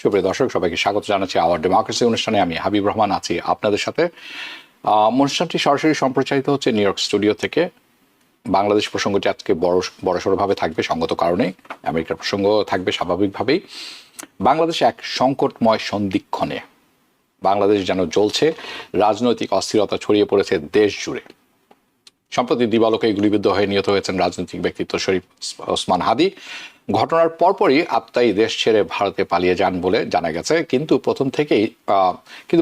সুপ্রিয় দর্শক, সবাইকে স্বাগত জানাচ্ছি আওয়ার ডেমোক্রেসি অনুষ্ঠানে। আমি হাবিব রহমান আছি আপনাদের সাথে। অনুষ্ঠানটি সরাসরি সম্প্রচারিত হচ্ছে নিউ ইয়র্ক স্টুডিও থেকে। বাংলাদেশ প্রসঙ্গটি আজকে বড়সড়ভাবে থাকবে সঙ্গত কারণে, আমেরিকার প্রসঙ্গ থাকবে স্বাভাবিকভাবেই। বাংলাদেশে এক সংকটময় সন্ধিক্ষণে বাংলাদেশ যেন জ্বলছে, রাজনৈতিক অস্থিরতা ছড়িয়ে পড়েছে দেশ জুড়ে। সম্প্রতি দিবালোকে গুলিবিদ্ধ হয়ে নিহত হয়েছেন রাজনৈতিক ব্যক্তিত্ব শরীফ ওসমান হাদি। ঘটনার পরপরই আত্মাই দেশ ছেড়ে ভারতে পালিয়ে যান বলে জানা গেছে। কিন্তু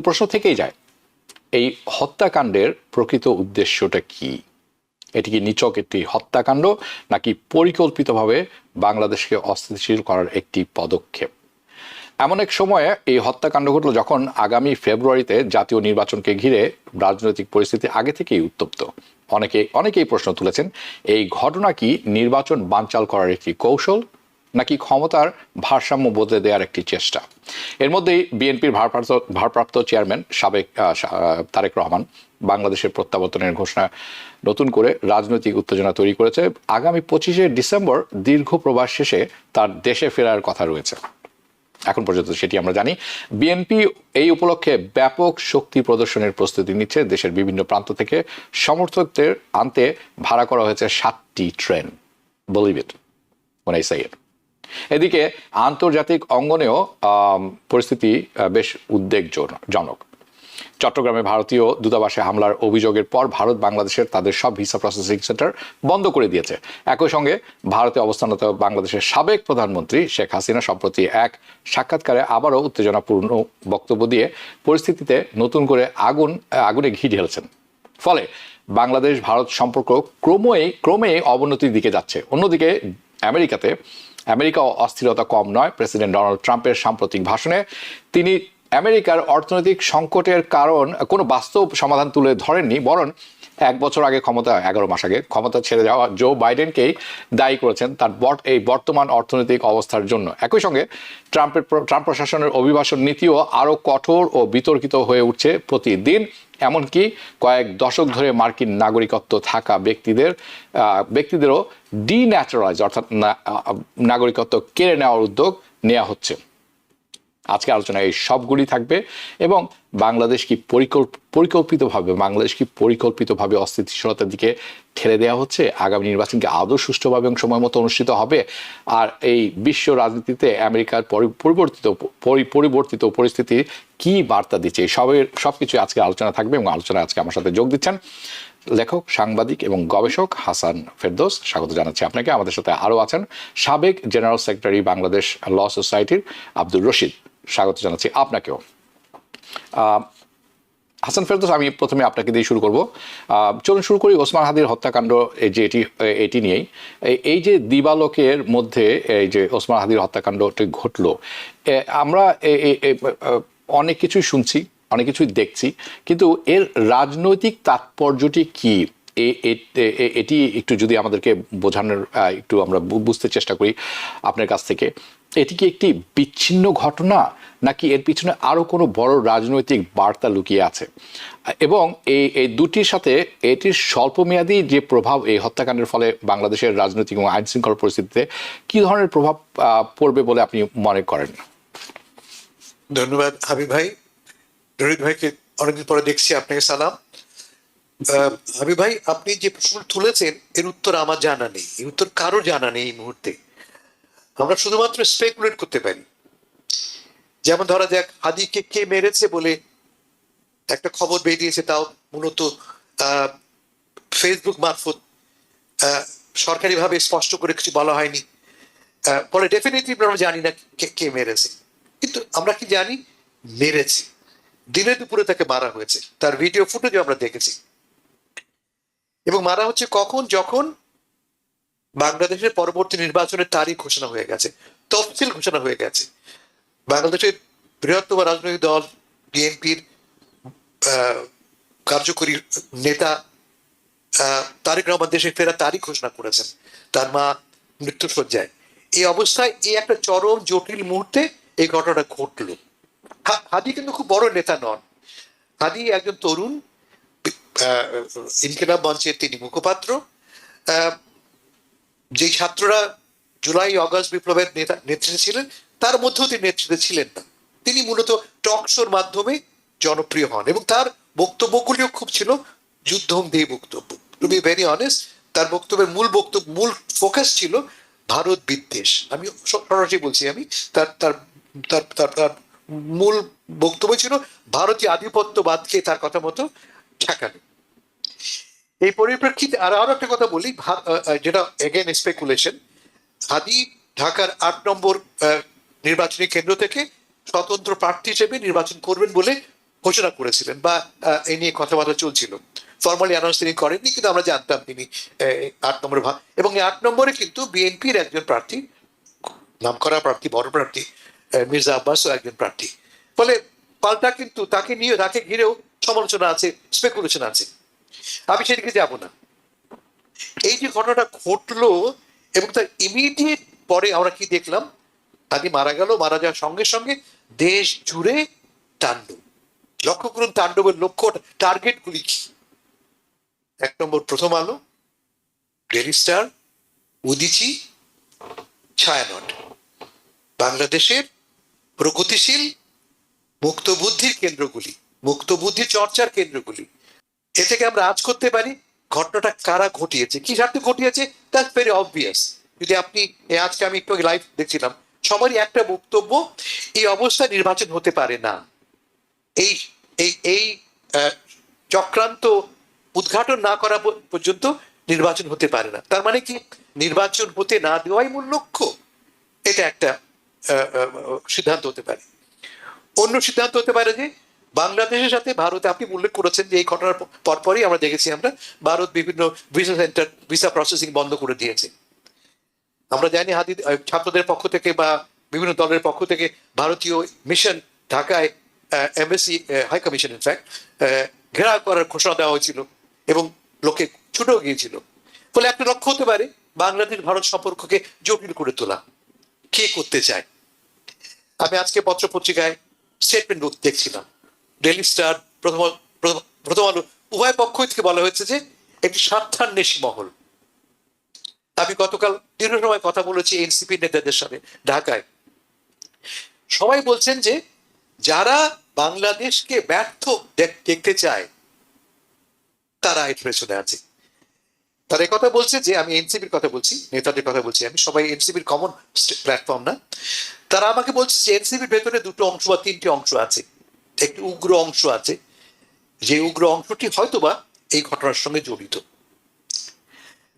প্রশ্ন থেকেই যায়, এই হত্যাকাণ্ডের প্রকৃত উদ্দেশ্যটা কি? এটি কি নিছক একটি হত্যাকাণ্ড, নাকি পরিকল্পিতভাবে বাংলাদেশকে অস্থিতিশীল করার একটি পদক্ষেপ? এমন এক সময়ে এই হত্যাকাণ্ড ঘটল যখন আগামী ফেব্রুয়ারিতে জাতীয় নির্বাচনকে ঘিরে রাজনৈতিক পরিস্থিতি আগে থেকেই উত্তপ্ত। অনেকেই প্রশ্ন তুলেছেন, এই ঘটনা কি নির্বাচন বানচাল করার একটি কৌশল, নাকি ক্ষমতার ভারসাম্য বদলে দেওয়ার একটি চেষ্টা? এর মধ্যেই বিএনপির ভারপ্রাপ্ত চেয়ারম্যান সাবেক তারেক রহমান বাংলাদেশের প্রত্যাবর্তনের ঘোষণা নতুন করে রাজনৈতিক উত্তেজনা তৈরি করেছে। আগামী 25শে ডিসেম্বর দীর্ঘ প্রবাস শেষে তার দেশে ফেরার কথা রয়েছে। এখন পর্যন্ত সেটি আমরা জানি। বিএনপি এই উপলক্ষে ব্যাপক শক্তি প্রদর্শনের প্রস্তুতি নিচ্ছে। দেশের বিভিন্ন প্রান্ত থেকে সমর্থকদের আনতে ভাড়া করা হয়েছে 7টি train. Believe it when I say it. এদিকে আন্তর্জাতিক অঙ্গনেও পরিস্থিতি বেশ উদ্বেগজনক। চট্টগ্রামে ভারতীয় দূতাবাসে হামলার অভিযোগের পর ভারত বাংলাদেশের তাদের সব ভিসা প্রসেসিং সেন্টার বন্ধ করে দিয়েছে। একই সঙ্গে ভারতে অবস্থানরত বাংলাদেশের সাবেক প্রধানমন্ত্রী শেখ হাসিনা সম্প্রতি এক সাক্ষাৎকারে আবারও উত্তেজনাপূর্ণ বক্তব্য দিয়ে পরিস্থিতিতে নতুন করে আগুনে ঘি ঢেলছেন। ফলে বাংলাদেশ ভারত সম্পর্ক ক্রমেই অবনতির দিকে যাচ্ছে। অন্যদিকে আমেরিকা অস্থিরতা কম নয়। প্রেসিডেন্ট ডোনাল্ড ট্রাম্পের সাম্প্রতিক ভাষণে তিনি আমেরিকার অর্থনৈতিক সংকটের কারণ কোনো বাস্তব সমাধান তুলে ধরেননি, বরং 11 মাস আগে ক্ষমতা ছেড়ে যাওয়া জো বাইডেনকেই দায়ী করেছেন তার এই বর্তমান অর্থনৈতিক অবস্থার জন্য। একই সঙ্গে ট্রাম্প প্রশাসনের অভিবাসন নীতিও আরও কঠোর ও বিতর্কিত হয়ে উঠছে প্রতিদিন। এমনকি কয়েক দশক ধরে মার্কিন নাগরিকত্ব থাকা ব্যক্তিদেরও ডিন্যাচারালাইজ অর্থাৎ নাগরিকত্ব কেড়ে নেওয়ার উদ্যোগ নেওয়া হচ্ছে। আজকে আলোচনায় এই সবগুলি থাকবে এবং বাংলাদেশ কি পরিকল্পিতভাবে অস্থিতিশীলতার দিকে ঠেলে দেওয়া হচ্ছে? আগামী নির্বাচনকে আদৌ সুষ্ঠুভাবে এবং সময় মতো অনুষ্ঠিত হবে? আর এই বিশ্ব রাজনীতিতে আমেরিকার পরিবর্তিত পরিস্থিতি কি বার্তা দিচ্ছে? সবকিছু আজকে আলোচনা থাকবে এবং আলোচনায় আজকে আমার সাথে যোগ দিচ্ছেন লেখক, সাংবাদিক এবং গবেষক হাসান ফেরদৌস। স্বাগত জানাচ্ছি আপনাকে। আমাদের সাথে আরও আছেন সাবেক জেনারেল সেক্রেটারি বাংলাদেশ ল সোসাইটির আব্দুর রশিদ। স্বাগত জানাচ্ছি আপনাকেও। হাসান ফেরদৌস, আমি প্রথমে আপনাকে দিয়ে শুরু করব। চলুন শুরু করি ওসমান হাদির হত্যাকাণ্ড, যে এটি নিয়েই। এই যে দিবালোকের মধ্যে এই যে ওসমান হাদির হত্যাকাণ্ডটি ঘটলো, আমরা অনেক কিছুই শুনছি, অনেক কিছুই দেখছি, কিন্তু এর রাজনৈতিক তাৎপর্যটি কি? এটি একটু যদি আমাদেরকে বোঝানোর একটু আমরা বুঝতে চেষ্টা করি আপনার কাছ থেকে। এটি কি একটি বিচ্ছিন্ন ঘটনা, নাকি এর পিছনে আরও কোনো বড় রাজনৈতিক বার্তা লুকিয়ে আছে? এবং এই দুটির সাথে এটির স্বল্পমেয়াদী যে প্রভাব এই হত্যাকাণ্ডের ফলে বাংলাদেশের রাজনৈতিক এবং আইন শৃঙ্খলা পরিস্থিতিতে কী ধরনের প্রভাব পড়বে বলে আপনি মনে করেন? ধন্যবাদ হাবিব ভাই। রোহিত ভাইকে অনেকদিন পরে দেখছি, আপনাকে সালাম। হাবিব ভাই, আপনি যে প্রশ্ন তুলেছেন এর উত্তর আমার জানা নেই, এই উত্তর কারো জানা নেই এই মুহূর্তে। আমরা শুধুমাত্র স্পেকুলেট করতে পারি। যেমন ধরা যাক, হাদিকে কে মেরেছে বলে একটা খবর বেরিয়েছে, তাও মূলত ফেসবুক মারফত, সরকারিভাবে স্পষ্ট করে কিছু বলা হয়নি। ফলে ডেফিনেটলি আমরা জানি না কে মেরেছে, কিন্তু আমরা কি জানি মেরেছে। দিনে দুপুরে তাকে মারা হয়েছে, তার ভিডিও ফুটেজ আমরা দেখেছি। এবং মারা হচ্ছে কখন? যখন বাংলাদেশের পরবর্তী নির্বাচনের তারিখ ঘোষণা হয়ে গেছে, তফসিল ঘোষণা হয়ে গেছে। বাংলাদেশের বৃহত্তম রাজনৈতিক দল বিএনপির কার্যকরী নেতা তারেক রহমান দেশে ফেরা তারিখ ঘোষণা করেছেন, তার মা মৃত্যুসজ্জায়। এই অবস্থায় এই একটা চরম জটিল মুহূর্তে এই ঘটনাটা ঘটলো। হাদি কিন্তু খুব বড় নেতা নন। হাদি একজন তরুণ, ইনকিলাব মঞ্চের তিনি মুখপাত্র। যে ছাত্ররা জুলাই অগাস্ট বিপ্লবের নেতৃত্বে ছিলেন, তার মধ্যেও তিনি নেতৃত্বে ছিলেন না। তিনি মূলত টক শোর মাধ্যমে জনপ্রিয় হন এবং তার বক্তব্যগুলিও খুব ছিল যুদ্ধংদেহী বক্তব্য। টু বি ভেরি অনেস্ট, তার বক্তব্যের মূল ফোকাস ছিল ভারত বিদ্বেষ। আমি সরাসরি বলছি, আমি তার তার তার তার তার মূল বক্তব্য ছিল ভারতীয় আধিপত্যবাদকে তার কথা মতো ঠেকানো। এই পরিপ্রেক্ষিতে আরো একটা কথা বলি, যেটা এগেন স্পেকুলেশন, হাদি ঢাকার ৮ নম্বর নির্বাচনী কেন্দ্র থেকে স্বতন্ত্র প্রার্থী হিসেবে নির্বাচন করবেন বলে ঘোষণা করেছিলেন, বা এই নিয়ে কথাবার্তা চলছিল। ফর্মালি অ্যানাউন্স তিনি করেননি, কিন্তু আমরা জানতাম তিনি ৮ নম্বরে এবং এই ৮ নম্বরে কিন্তু বিএনপির একজন প্রার্থী, নামকরা প্রার্থী, বড় প্রার্থী মির্জা আব্বাসও একজন প্রার্থী। ফলে পাল্টা কিন্তু তাকে ঘিরেও সমালোচনা আছে, স্পেকুলেশন আছে। আমি সেদিকে যাব না। এই যে ঘটনাটা ঘটলো এবং তার ইমিডিয়েট পরে আমরা কি দেখলাম, হাদি মারা গেল, মারা যাওয়ার সঙ্গে সঙ্গে দেশ জুড়ে তাণ্ডব। লক্ষ্য করুন তাণ্ডবের লক্ষ্য, টার্গেট গুলি কি। ১ নম্বর প্রথম আলো, ডেইলি স্টার, উদীচী, ছায়ানট, বাংলাদেশের প্রগতিশীল মুক্ত বুদ্ধির কেন্দ্রগুলি, মুক্ত বুদ্ধি চর্চার কেন্দ্রগুলি। এ থেকে আমরা আজ করতে পারি ঘটনাটা কারা ঘটিয়েছে, কি স্বার্থে ঘটিয়েছে, দ্যাটস ভেরি অবভিয়াস। যদি আপনি আজকে আমি একটু লাইভ দেখছিলাম, সবারই একটা বক্তব্য, এই অবস্থায় নির্বাচন হতে পারে না। এই এই এই চক্রান্ত উদ্ঘাটন না করা পর্যন্ত নির্বাচন হতে পারে না। তার মানে কি, নির্বাচন হতে না দেওয়াই মূল লক্ষ্য? এটা একটা সিদ্ধান্ত হতে পারে। অন্য সিদ্ধান্ত হতে পারে যে বাংলাদেশের সাথে ভারতে, আপনি উল্লেখ করেছেন যে এই ঘটনার পরপরই আমরা দেখেছি ভারত বিভিন্ন ভিসা সেন্টার, ভিসা প্রসেসিং বন্ধ করে দিয়েছে। আমরা জানি হাদি ছাত্রদের পক্ষ থেকে বা বিভিন্ন দলের পক্ষ থেকে ভারতীয় মিশন ঢাকায়, এমবাসি, হাই কমিশন ইনফ্যাক্ট ঘেরাও করার ঘোষণা দেওয়া হয়েছিল এবং লোকে ছুটেও গিয়েছিল। ফলে একটা লক্ষ্য হতে পারে বাংলাদেশ ভারত সম্পর্ককে জটিল করে তোলা। কে করতে চায়? আমি আজকে পত্র পত্রিকায় স্টেটমেন্ট দেখছিলাম, ডেইলি স্টার, প্রথম আলো, উভয় পক্ষ থেকে বলা হয়েছে যে একটি স্বার্থান্বেষী মহল। আমি গতকাল দীর্ঘ সময় কথা বলেছি এনসিপি নেতাদের সাথে ঢাকায়। সবাই বলছেন যে যারা বাংলাদেশকে ব্যর্থ দেখতে চায় তারা এর পেছনে আছে। তারা কথা বলছে যে, আমি এনসিপির কথা বলছি, নেতাদের কথা বলছি, আমি সবাই এনসিপির কমন প্ল্যাটফর্ম না। তারা আমাকে বলছে যে এনসিপির ভেতরে দুটো অংশ বা তিনটি অংশ আছে। একটি উগ্র অংশ আছে, যে উগ্র অংশটি হয়তোবা এই ঘটনার সঙ্গে জড়িত।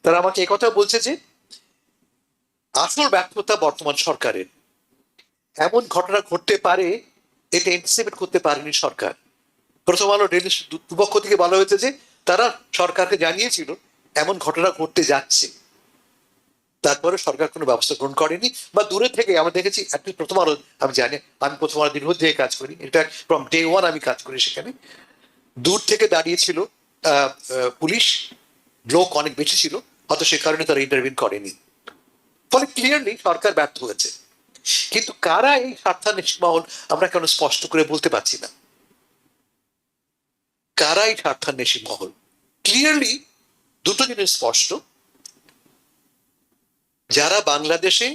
তারা আমাকে একথা বলছে যে আসল ব্যর্থতা বর্তমান সরকারের। এমন ঘটনা ঘটতে পারে এটা এন্টিসিপেট করতে পারেনি সরকার। প্রথম আলো, ডেইলি, দুপক্ষ থেকে বলা হয়েছে যে তারা সরকারকে জানিয়েছিল এমন ঘটনা ঘটতে যাচ্ছে, তারপরে সরকার কোনো ব্যবস্থা গ্রহণ করেনি, বা দূরে থেকে আমরা দেখেছি। প্রথম আলো, আমি জানি, আমি প্রথম আলো দীর্ঘ থেকে কাজ করি, ইনফ্যাক্ট ফ্রম ডে ওয়ান আমি কাজ করি সেখানে। দূর থেকে দাঁড়িয়েছিল পুলিশ, লোক অনেক বেশি ছিল, হয়তো সে কারণে তারা ইন্টারভিউ করেনি। ফলে ক্লিয়ারলি সরকার ব্যর্থ হয়েছে। কিন্তু কারা এই স্বার্থান্বেষী মহল আমরা কেন স্পষ্ট করে বলতে পারছি না? কারা এই স্বার্থান্বেষী মহল? ক্লিয়ারলি দুটো জিনিস স্পষ্ট। যারা বাংলাদেশে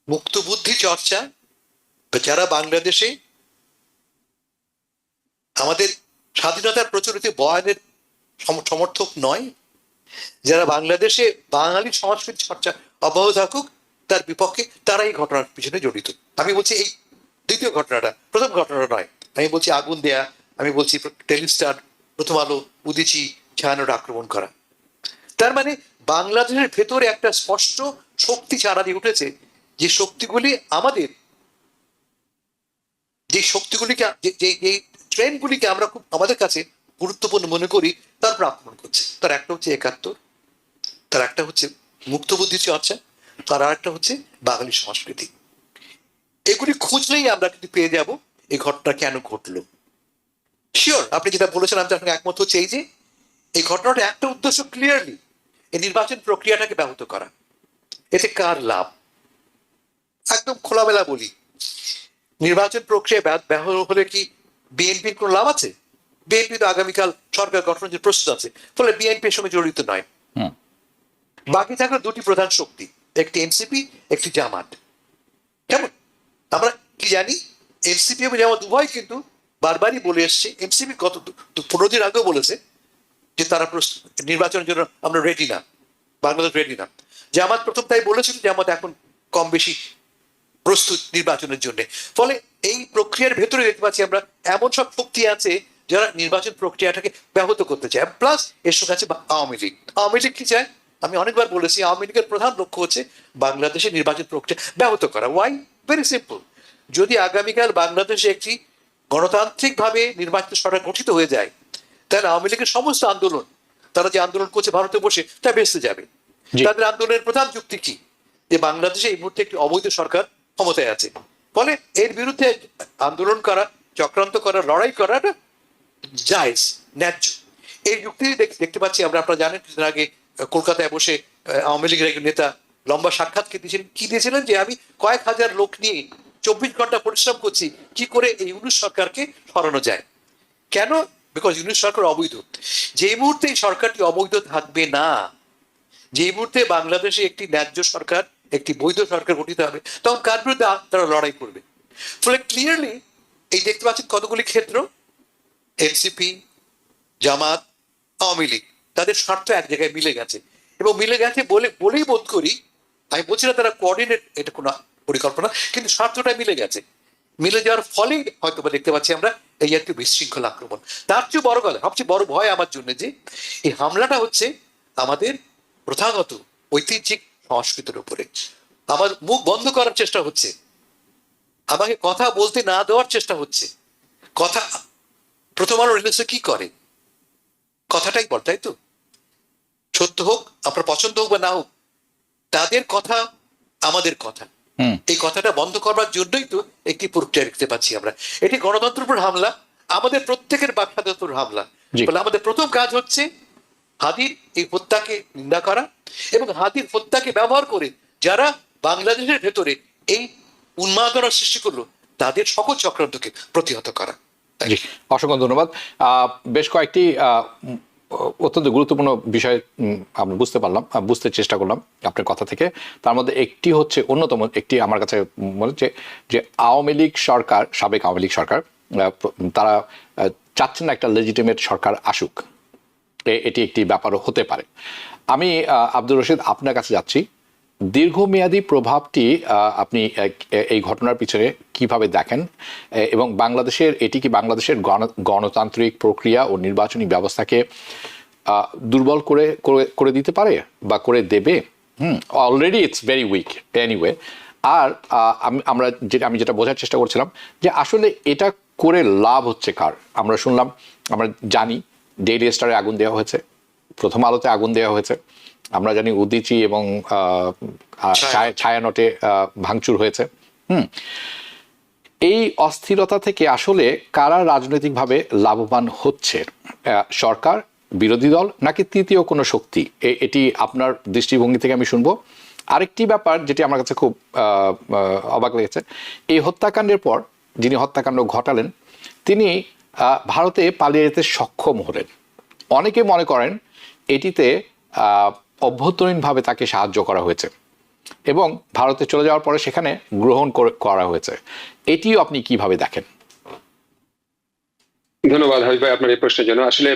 মুক্ত বুদ্ধি চর্চা, যারা বাংলাদেশে আমাদের স্বাধীনতার প্রচলিত বয়ানের সমর্থক নয়, যারা বাংলাদেশে বাঙালি সংস্কৃতি চর্চা অব্যাহত থাকুক তার বিপক্ষে, তারা এই ঘটনার পিছনে জড়িত। আমি বলছি এই দ্বিতীয় ঘটনাটা, প্রথম ঘটনাটা নয়। আমি বলছি আগুন দেয়া, আমি বলছি ডেইলি স্টার, প্রথম আলো, উদীচী, ছায়ানট আক্রমণ করা। তার মানে বাংলাদেশের ভেতরে একটা স্পষ্ট শক্তি চারা দিয়ে উঠেছে, যে শক্তিগুলি আমাদের, যে শক্তিগুলিকে, যে ট্রেনগুলিকে আমরা খুব আমাদের কাছে গুরুত্বপূর্ণ মনে করি, তারপর আক্রমণ করছে। তার একটা হচ্ছে ৭১, তার একটা হচ্ছে মুক্তবুদ্ধি চর্চা, তার আর একটা হচ্ছে বাঙালি সংস্কৃতি। এগুলি খুঁজলেই আমরা কিন্তু পেয়ে যাব এই ঘটনা কেন ঘটলো। শিওর, আপনি যেটা বলেছেন আমি আপনাকে একমত হচ্ছে, এই যে এই ঘটনাটা একটা উদ্দেশ্য ক্লিয়ারলি এই নির্বাচন প্রক্রিয়াটাকে ব্যাহত করা। এতে কার লাভ? একদম খোলামেলা বলি, নির্বাচন প্রক্রিয়া ব্যাহত হলে কি বিএনপির কোনো লাভ আছে? বিএনপি তো আগামীকাল সরকার গঠনের যে প্রস্তুত আছে, ফলে বিএনপির সঙ্গে জড়িত নয়। বাকি থাকলো দুটি প্রধান শক্তি, একটি এনসিপি, একটি জামাত। কেমন? আমরা কি জানি এনসিপি এবং জামাত উভয় কিন্তু বারবারই বলে এসছে, এনসিপি গত 15 দিন আগেও বলেছে যে তারা নির্বাচনের জন্য আমরা রেডি না, বাংলাদেশ রেডি না। জামাত প্রথম তাই বলেছিল, জামাত এখন কম বেশি প্রস্তুত নির্বাচনের জন্য। ফলে এই প্রক্রিয়ার ভেতরে দেখতে পাচ্ছি আমরা এমন সব শক্তি আছে যারা নির্বাচন প্রক্রিয়াটাকে ব্যাহত করতে চায়। প্লাস এর সঙ্গে আছে আওয়ামী লীগ। আওয়ামী লীগ কি চায়? আমি অনেকবার বলেছি, আওয়ামী লীগের প্রধান লক্ষ্য হচ্ছে বাংলাদেশের নির্বাচন প্রক্রিয়া ব্যাহত করা। ওয়াই? Very simple. যদি আগামীকাল বাংলাদেশে একটি গণতান্ত্রিকভাবে নির্বাচিত সরকার গঠিত হয়ে যায়, তাহলে আওয়ামী লীগের সমস্ত আন্দোলন, তারা যে আন্দোলন করছে ভারতে বসে, তা বেঁচতে যাবে। তাদের আন্দোলনের প্রধান যুক্তি কি? যে বাংলাদেশে এই মুহূর্তে একটি অবৈধ সরকার ক্ষমতায় আছে, ফলে এর বিরুদ্ধে আন্দোলন করা, চক্রান্ত করা, লড়াই করাটা জায়েজ, ন্যায্য। এই যুক্তি দেখতে পাচ্ছি আমরা। আপনারা জানেন কিছুদিন আগে কলকাতায় বসে আওয়ামী লীগের একজন নেতা লম্বা সাক্ষাৎ দিয়েছিলেন যে আমি কয়েক হাজার লোক নিয়ে 24 ঘন্টা পরিশ্রম করছি কি করে এই ইউনূস সরকারকে সরানো যায়। কেন? বিকজ ইউনূস সরকার অবৈধ। যে মুহূর্তে এই সরকারটি অবৈধ থাকবে না, যে মুহূর্তে বাংলাদেশে একটি ন্যায্য সরকার, একটি বৈধ সরকার গঠিত হবে, তখন কার বিরুদ্ধে তারা লড়াই করবে? ফলে ক্লিয়ারলি এই দেখতে পাচ্ছেন কতগুলি ক্ষেত্র, এনসিপি, জামাত, আওয়ামী লীগ, তাদের স্বার্থ এক জায়গায় মিলে গেছে। এবং মিলে গেছে বলেই বোধ করি, আমি বলছি না তারা কোঅর্ডিনেট, এটা কোনো পরিকল্পনা, কিন্তু স্বার্থটা মিলে গেছে। মিলে যাওয়ার ফলে হয়তো দেখতে পাচ্ছি আমরা এই একটি বিশৃঙ্খল আক্রমণ। তার চেয়ে বড় কথা, সবচেয়ে বড় ভয় আমার জন্য যে এই হামলাটা হচ্ছে আমাদের প্রথাগত ঐতিহ্যিক সংস্কৃতির উপরে। আমার মুখ বন্ধ করার চেষ্টা হচ্ছে, আমাকে কথা বলতে না দেওয়ার চেষ্টা হচ্ছে। কথা, প্রথম আলো রিলিজে কি করে? কথাটাই বল, তাই তো? সত্য হোক, আপনার পছন্দ হোক বা না হোক, তাদের কথা আমাদের কথা। এই কথাটা বন্ধ করবার জন্যই তো একটি প্রক্রিয়া দেখতে পাচ্ছি আমরা। এটি গণতন্ত্রের উপর হামলা, আমাদের প্রত্যেকের বাক স্বাধীনতার উপর হামলা। বলে আমাদের প্রথম কাজ হচ্ছে হাদির এই হত্যাকে নিন্দা করা, এবং হাদির হত্যাকে ব্যবহার করে যারা বাংলাদেশের ভেতরে এই উন্মাদনার সৃষ্টি করলো, তাদের সকল চক্রান্তকে প্রতিহত করা। অসংখ্য ধন্যবাদ। বেশ কয়েকটি অত্যন্ত গুরুত্বপূর্ণ বিষয় আমরা বুঝতে চেষ্টা করলাম আপনার কথা থেকে। তার মধ্যে একটি হচ্ছে, অন্যতম একটি আমার কাছে মনে হচ্ছে যে আওয়ামী লীগ সরকার, সাবেক আওয়ামী লীগ সরকার, তারা চাচ্ছেন না একটা লেজিটিমেট সরকার আসুক। এটি একটি ব্যাপারও হতে পারে। আমি আব্দুর রশিদ আপনার কাছে যাচ্ছি, দীর্ঘমেয়াদী প্রভাবটি আপনি এই ঘটনার পিছনে কিভাবে দেখেন, এবং বাংলাদেশের এটি কি বাংলাদেশের গণতান্ত্রিক প্রক্রিয়া ও নির্বাচনী ব্যবস্থাকে দুর্বল করে দিতে পারে বা করে দেবে? Already it's very weak anyway. আর আমি যেটা বোঝার চেষ্টা করছিলাম যে আসলে এটা করে লাভ হচ্ছে কার? আমরা শুনলাম, আমরা জানি ডেইলি স্টারে আগুন দেওয়া হয়েছে, প্রথম আলোতে আগুন দেওয়া হয়েছে, আমরা জানি উদীচী এবং ছায়ানটে ভাঙচুর হয়েছে। এই অস্থিরতা থেকে আসলে কারা রাজনৈতিকভাবে লাভবান হচ্ছে? সরকার, বিরোধী দল, নাকি তৃতীয় কোনো শক্তি? এটি আপনার দৃষ্টিভঙ্গি থেকে আমি শুনবো। আরেকটি ব্যাপার যেটি আমার কাছে খুব অবাক লেগেছে, এই হত্যাকাণ্ডের পর যিনি হত্যাকাণ্ড ঘটালেন তিনি ভারতে পালিয়ে যেতে সক্ষম হলেন। অনেকে মনে করেন এটিতে অভ্যন্তরীণভাবে তাকে সাহায্য করা হয়েছে এবং ভারতে চলে যাওয়ার পরে সেখানে গ্রহণ করা হয়েছে। এটিও আপনি কিভাবে দেখেন? ধন্যবাদ হাবিব ভাই আপনার এই প্রশ্নের জন্য। আসলে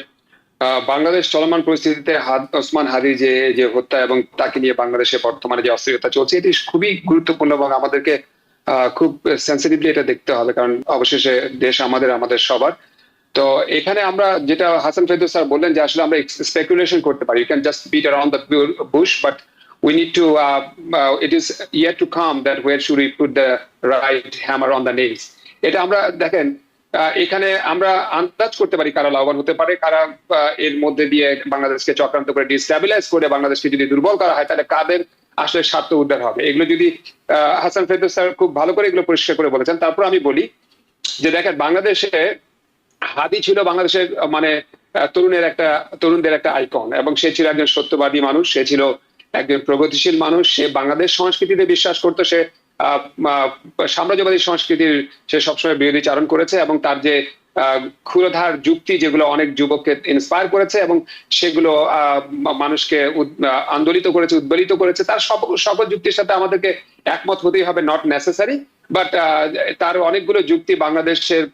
বাংলাদেশ চলমান পরিস্থিতিতে ওসমান হাদির যে হত্যা এবং তাকে নিয়ে বাংলাদেশে বর্তমানে যে অস্থিরতা চলছে, এটি খুবই গুরুত্বপূর্ণ এবং আমাদেরকে খুব সেন্সিটিভলি এটা দেখতে হবে, কারণ অবশেষে দেশ আমাদের সবার। তো এখানে আমরা যেটা হাসান ফেরদৌস স্যার বললেন যে আসলে আমরা স্পেকুলেশন করতে পারি, you can just beat around the bush, but we need to it is yet to come that where should we put the right hammer on the nails. এটা আমরা দেখেন এখানে আমরা আন্দাজ করতে পারি কারা লাভবান হতে পারে, কারা এর মধ্যে দিয়ে বাংলাদেশকে চক্রান্ত করে ডিস্টেবিলাইজ করে বাংলাদেশকে যদি দুর্বল করা হয়, তাহলে কাদের আসলে স্বার্থ উদ্ধার হবে। এগুলো যদি হাসান ফেরদৌস স্যার খুব ভালো করে এগুলো পরিষ্কার করে বলেছেন। তারপর আমি বলি যে দেখেন, বাংলাদেশে হাদি ছিল বাংলাদেশের মানে তরুণদের একটা আইকন, এবং সে ছিল একজন সত্যবাদী মানুষ, সে ছিল একজন প্রগতিশীল মানুষ, সে বাংলাদেশ সংস্কৃতিতে বিশ্বাস করতো, সে সাম্রাজ্যবাদী সংস্কৃতির সে সবসময় বিরোধী চারণ করেছে, এবং তার যে ক্ষুরধার যুক্তি যেগুলো অনেক যুবককে ইন্সপায়ার করেছে এবং সেগুলো মানুষকে আন্দোলিত করেছে, উদ্বেলিত করেছে, তার সকল যুক্তির সাথে আমাদেরকে একমত হতেই হবে, নট নেসেসারি। বাট তার অনেকগুলো যুক্তি বাংলাদেশের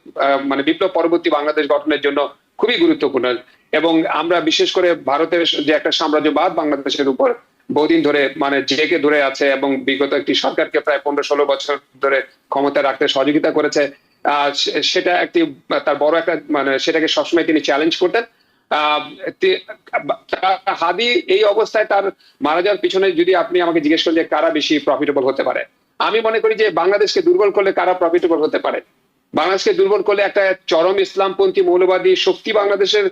মানে বিপ্লব পরবর্তী বাংলাদেশ গঠনের জন্য খুবই গুরুত্বপূর্ণ। এবং আমরা বিশেষ করে ভারতের যে একটা সাম্রাজ্যবাদ বাংলাদেশের উপর বহুদিন ধরে মানে জেগে ধরে আছে এবং বিগত একটি সরকারকে প্রায় 15-16 বছর ধরে ক্ষমতা রাখতে সহযোগিতা করেছে, সেটা একটি তার বড় একটা মানে সেটাকে সবসময় তিনি চ্যালেঞ্জ করতেন। হাদি এই অবস্থায় তার মারা যাওয়ার পিছনে যদি আপনি আমাকে জিজ্ঞেস করেন যে কারা বেশি প্রফিটেবল হতে পারে, আমি মনে করি যে বাংলাদেশকে দুর্বল করলে কারা প্রফিটেবল হতে পারে। বাংলাদেশকে দুর্বল করলে একটা চরম ইসলামপন্থী মৌলবাদী শক্তি বাংলাদেশের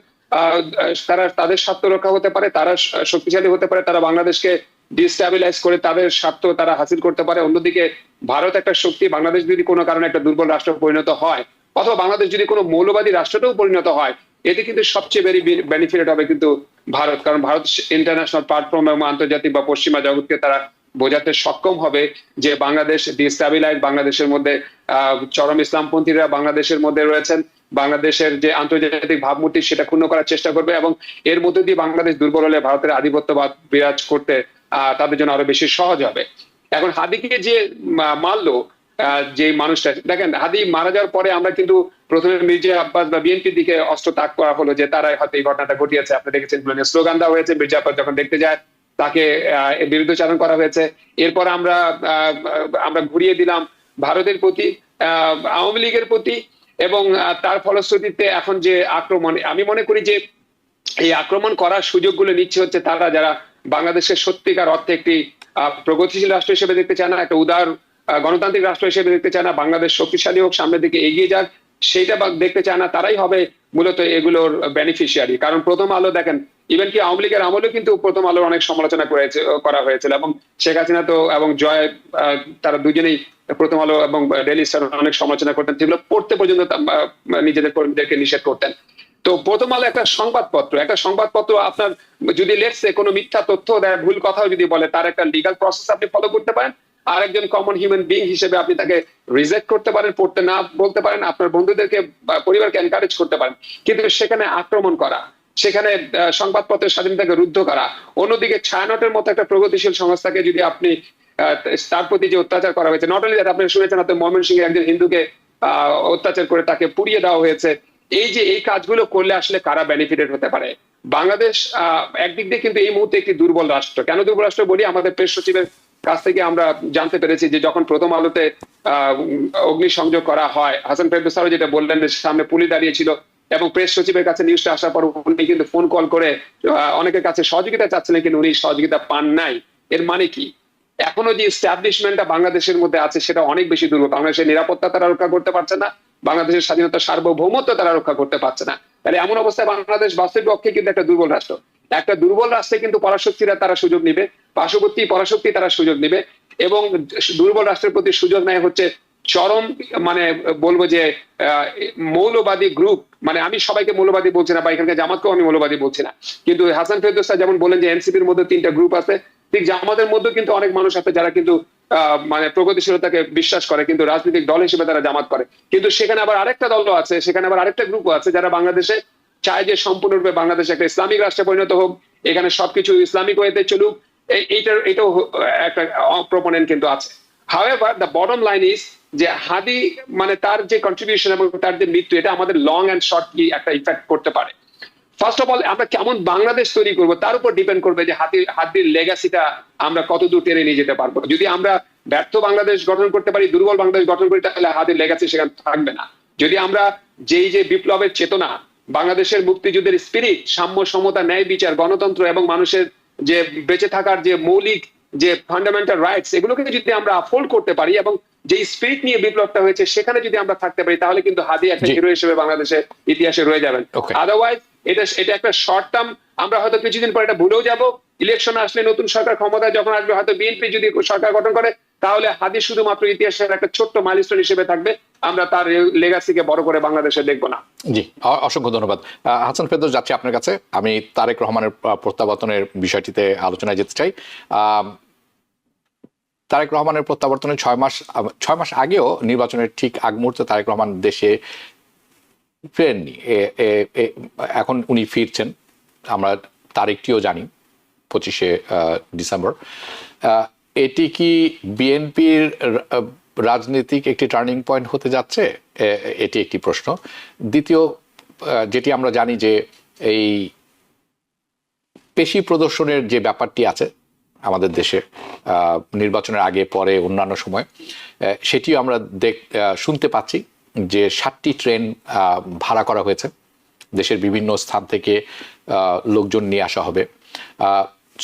তারা তাদের স্বার্থ রক্ষা হতে পারে, তারা শক্তিশালী হতে পারে, তারা বাংলাদেশকে ডিস্টাবিলাইজ করে তাদের স্বার্থ তারা হাসিল করতে পারে। অন্যদিকে ভারত একটা শক্তি, বাংলাদেশ যদি কোনো কারণে একটা দুর্বল রাষ্ট্র পরিণত হয় অথবা বাংলাদেশ যদি কোনো মৌলবাদী রাষ্ট্রতেও পরিণত হয়, এতে কিন্তু সবচেয়ে বেনিফিট হবে কিন্তু ভারত, কারণ ভারত ইন্টারন্যাশনাল প্ল্যাটফর্ম এবং আন্তর্জাতিক বা পশ্চিমা জগৎকে তারা বোঝাতে সক্ষম হবে যে বাংলাদেশ ডিস্টাবিলাইজ, বাংলাদেশের মধ্যে চরম ইসলামপন্থীরা বাংলাদেশের মধ্যে রয়েছেন, বাংলাদেশের যে আন্তর্জাতিক ভাবমূর্তি সেটা ক্ষুণ্ণ করার চেষ্টা করবে এবং এর মধ্যে দিয়ে বাংলাদেশ দুর্বল হলে ভারতের আধিপত্যবাদ বিরাজ করতে তাদের জন্য আরো বেশি সহজ হবে। এখন হাদিকে যে মারলো যে মানুষটা, দেখেন হাদি মারা যাওয়ার পরে আমরা কিন্তু প্রথমে মির্জা আব্বাস বা বিএনপির দিকে অস্ত্র তাক করা হলো যে তারা হয়তো এই ঘটনাটা ঘটিয়েছে। আপনি দেখেছেন স্লোগান দেওয়া হয়েছে, মির্জা আব্বাস যখন দেখতে যায় তাকে বিরুদ্ধচারণ করা হয়েছে। এরপর আমরা ঘুরিয়ে দিলাম ভারতের প্রতি, আওয়ামী লীগের প্রতি, এবং তার ফলশ্রুতিতে এখন যে আক্রমণ, আমি মনে করি যে এই আক্রমণ করার সুযোগগুলো নিচ্ছে হচ্ছে তারা যারা বাংলাদেশের সত্যিকার অর্থে একটি প্রগতিশীল রাষ্ট্র হিসেবে দেখতে চায় না, একটা উদার গণতান্ত্রিক রাষ্ট্র হিসেবে দেখতে চায় না, বাংলাদেশ শক্তিশালী হোক, সামনের দিকে এগিয়ে যাক, সেইটা দেখতে চায় না, তারাই হবে মূলত এগুলোর বেনিফিশিয়ারি। কারণ প্রথম আলো দেখেন, ইভেন কি আওয়ামী লীগের আমলেও কিন্তু প্রথম আলোর অনেক সমালোচনা করা হয়েছিল এবং শেখ হাসিনা তো এবং জয় তারা দুজনেই প্রথম আলো এবং ডেইলি স্টার অনেক সমালোচনা করতেন, যেগুলো পড়তে পর্যন্ত নিজেদের কর্মীদেরকে নিষেধ করতেন। তো প্রথম আলো একটা সংবাদপত্র আপনার যদি লেটসে কোনো মিথ্যা তথ্য দেয়, ভুল কথাও যদি বলে, তার একটা লিগাল প্রসেস আপনি ফলো করতে পারেন। আর একজন কমন হিউম্যান বিং হিসেবে আপনি তাকে রিজেক্ট করতে পারেন, পড়তে না বলতে পারেন, আপনার বন্ধুদেরকে পরিবারকে এনকারেজ করতে পারেন, কিন্তু সেখানে আক্রমণ করা, সেখানে সংবাদপত্রের স্বাধীনতাকে রুদ্ধ করা, অন্যদিকে ছায়ানটের মতো একটা প্রগতিশীল সংস্থাকে যদি আপনি তার প্রতি যে অত্যাচার করা হয়েছে, নট অনলি দ্যাট, আপনি শুনেছেন হয়তো ময়মনসিংহে একজন হিন্দুকে অত্যাচার করে তাকে পুড়িয়ে দেওয়া হয়েছে। এই কাজগুলো করলে আসলে কারা বেনিফিটেড হতে পারে? বাংলাদেশ একদিক দিয়ে কিন্তু এই মুহূর্তে একটি দুর্বল রাষ্ট্র। কেন দুর্বল রাষ্ট্র বলি? আমাদের প্রেস সচিবের কাছ থেকে আমরা জানতে পেরেছি যে যখন প্রথম আলোতে অগ্নিসংযোগ করা হয়, হাসান ফেরদৌস স্যার যেটা বললেন যে সামনে পুলিশ দাঁড়িয়েছিল এবং প্রেস সচিবের কাছে নিউজটা আসার পর উনি কিন্তু ফোন কল করে অনেকের কাছে সহযোগিতা চাচ্ছিলেন, কিন্তু উনি সহযোগিতা পান নাই। এর মানে কি? এখনো যে এস্টাবলিশমেন্টটা বাংলাদেশের মধ্যে আছে সেটা অনেক বেশি দুর্বল। বাংলাদেশের নিরাপত্তা তারা রক্ষা করতে পারছে না, বাংলাদেশের স্বাধীনতা সার্বভৌমত্ব তারা রক্ষা করতে পারছে না। তাহলে এমন অবস্থায় বাংলাদেশ বাস্তবিক পক্ষে কিন্তু একটা দুর্বল রাষ্ট্র। একটা দুর্বল রাষ্ট্রে কিন্তু পরাশক্তিরা তারা সুযোগ নিবে, পার্শ্ববর্তী পরাশক্তি তারা সুযোগ নিবে, এবং দুর্বল রাষ্ট্রের প্রতি সুযোগ নেয় হচ্ছে চরম মানে বলবো যে মৌলবাদী গ্রুপ। মানে আমি সবাইকে মৌলবাদী বলছি না বা এখানকার জামাতকেও আমি মৌলবাদী বলছি না, কিন্তু হাসান ফেরদৌস স্যার যেমন বলেন যে এনসিপির মধ্যে 3টা গ্রুপ আছে, ঠিক জামাতের মধ্যে কিন্তু অনেক মানুষ আছে যারা কিন্তু মানে প্রগতিশীলতাকে বিশ্বাস করে, কিন্তু রাজনৈতিক দল হিসেবে তারা জামাত করে। কিন্তু সেখানে আবার আরেকটা দলও আছে, সেখানে আবার আরেকটা গ্রুপও আছে যারা বাংলাদেশে চায় যে সম্পূর্ণরূপে বাংলাদেশ একটা ইসলামিক রাষ্ট্রে পরিণত হোক, এখানে সবকিছু ইসলামিক ওয়েতে চলুক। এটাও একটা প্রপোনেন্ট কিন্তু আছে। However the bottom line is যে হাদি মানে তার যে কন্ট্রিবিউশন এবং তার যে মৃত্যু, এটা আমাদের লং এন্ড শর্ট কি একটা ইফেক্ট করতে পারে। ফার্স্ট অফ অল আমরা কেমন বাংলাদেশ তৈরি করবো তার উপর ডিপেন্ড করবে যে হাদির লেগাসিটা আমরা কতদূর টেনে নিয়ে যেতে পারবো। যদি আমরা ব্যর্থ বাংলাদেশ গঠন করতে পারি, দুর্বল বাংলাদেশ গঠন করি, তাহলে হাদির লেগাসি সেখানে থাকবে না। যদি আমরা যে বিপ্লবের চেতনা, বাংলাদেশের মুক্তিযুদ্ধের স্পিরিট, সাম্য, সমতা, ন্যায় বিচার, গণতন্ত্র এবং মানুষের যে বেঁচে থাকার যে মৌলিক যে ফান্ডামেন্টাল রাইটস, এগুলোকে যদি আমরা আফোল্ড করতে পারি এবং যে স্পিরিট নিয়ে বিপ্লবটা হয়েছে সেখানে যদি আমরা থাকতে পারি, তাহলে কিন্তু হাদি একটা হিরো হিসেবে বাংলাদেশের ইতিহাসে রয়ে যাবেন। আদারওয়াইজ এটা একটা শর্ট টার্ম, আমরা হয়তো কিছুদিন পর এটা ভুলেও যাব। ইলেকশন আসলে, নতুন সরকার ক্ষমতায় যখন আসবে, হয়তো বিএনপি যদি সরকার গঠন করে, তাহলে হাদি শুধুমাত্র ইতিহাসের একটা ছোট্ট মাইলস্টোন হিসেবে থাকবে, আমরা তার লেগাসিকে বড় করে বাংলাদেশে দেখবো না। জি, অসংখ্য ধন্যবাদ। হাসান ফেরদৌস, যাচ্ছি আপনার কাছে। আমি তারেক রহমানের প্রত্যাবর্তনের বিষয়টিতে আলোচনায় যেতে চাই। তারেক রহমানের প্রত্যাবর্তনের 6 মাস আগেও, নির্বাচনের ঠিক আগ মুহূর্তে তারেক রহমান দেশে ফেরেননি। এখন উনি ফিরছেন, আমরা তারিখটিও জানি 25শে ডিসেম্বর। এটি কি বিএনপির রাজনৈতিক একটি টার্নিং পয়েন্ট হতে যাচ্ছে, এটি একটি প্রশ্ন। দ্বিতীয়, যেটি আমরা জানি যে এই পেশি প্রদর্শনের যে ব্যাপারটি আছে আমাদের দেশে নির্বাচনের আগে পরে অন্যান্য সময়, সেটিও আমরা শুনতে পাচ্ছি যে 7টি ট্রেন ভাড়া করা হয়েছে, দেশের বিভিন্ন স্থান থেকে লোকজন নিয়ে আসা হবে।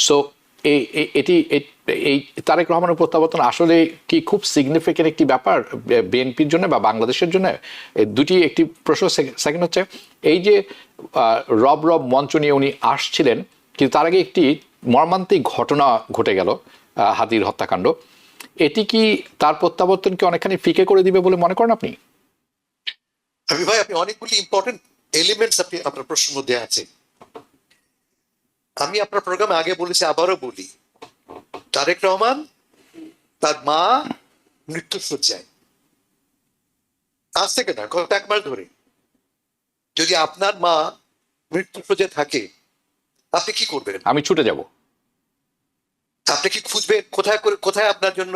সো এটি এই তারেক রহমানের প্রত্যাবর্তন আসলে কি খুব সিগনিফিকেন্ট একটি ব্যাপার বিএনপির জন্য বা বাংলাদেশের জন্য? দুটি একটি প্রশ্ন। সেকেন্ড হচ্ছে, এই যে রব মঞ্চ নিয়ে উনি আসছিলেন, কিন্তু তার আগে একটি মর্মান্তিক ঘটনা ঘটে গেল, হাদির হত্যাকাণ্ড। এটি কি তার প্রত্যাবর্তনকে অনেকখানি ফিকে করে দিবে বলে মনে করেন আপনি? ভাই, আপনি অনেকগুলি ইম্পর্টেন্ট এলিমেন্টস আপনি আপনার প্রশ্নের মধ্যে আছে। আমি আপনার প্রোগ্রামে আগে বলেছি, আবারও বলি, তারেক রহমান তার মা মৃত্যুশয্যায়, আজ থেকে না, গত 1 মাস ধরে। যদি আপনার মা মৃত্যুশয্যায় থাকে, আপনি কি করবেন? আমি ছুটে যাব। আপনি কি খুঁজবেন কোথায় আপনার জন্য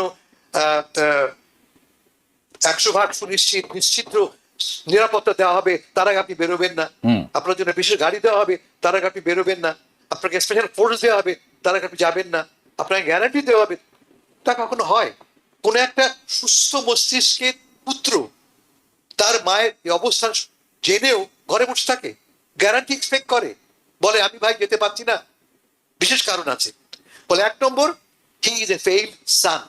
100% সুনিশ্চিত নিশ্চিত নিরাপত্তা দেওয়া হবে, তার আগে আপনি বেরোবেন না? আপনার জন্য বিশেষ গাড়ি দেওয়া হবে, তার আগে আপনি বেরোবেন না? আপনাকে স্পেশাল ফোর্স দেওয়া হবে, তার আগে আপনি যাবেন না? আপনাকে গ্যারান্টি দেওয়া হবে? তা কখনো হয়? কোন একটা সুস্থ মস্তিষ্কের পুত্র তার মায়ের এই অবস্থান জেনেও ঘরে বসে থাকে, গ্যারান্টি এক্সপেক্ট করে, বলে আমি ভাই যেতে পারছি না, বিশেষ কারণ আছে বলে? 1 নম্বর, হি ইজ এ ফেইল্ড সান,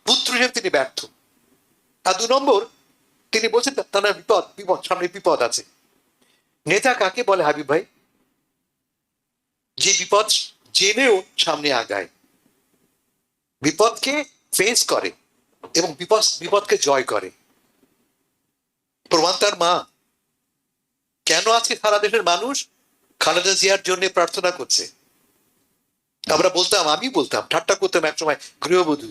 পুত্র হিসেবে তিনি ব্যর্থ। আর 2 নম্বর, তিনি বলছেন তার সামনে বিপদ আছে। নেতা কাকে বলে হাবিব ভাই? যে বিপদ জেনেও সামনে আগায়, বিপদকে ফেস করে এবং বিপদকে জয় করে। প্রমাণ তার মা। কেন আজকে সারা দেশের মানুষ খালেদা জিয়ার জন্য প্রার্থনা করছে? আমি বলতাম, ঠাট্টা করতাম একসময়, গৃহবধূ।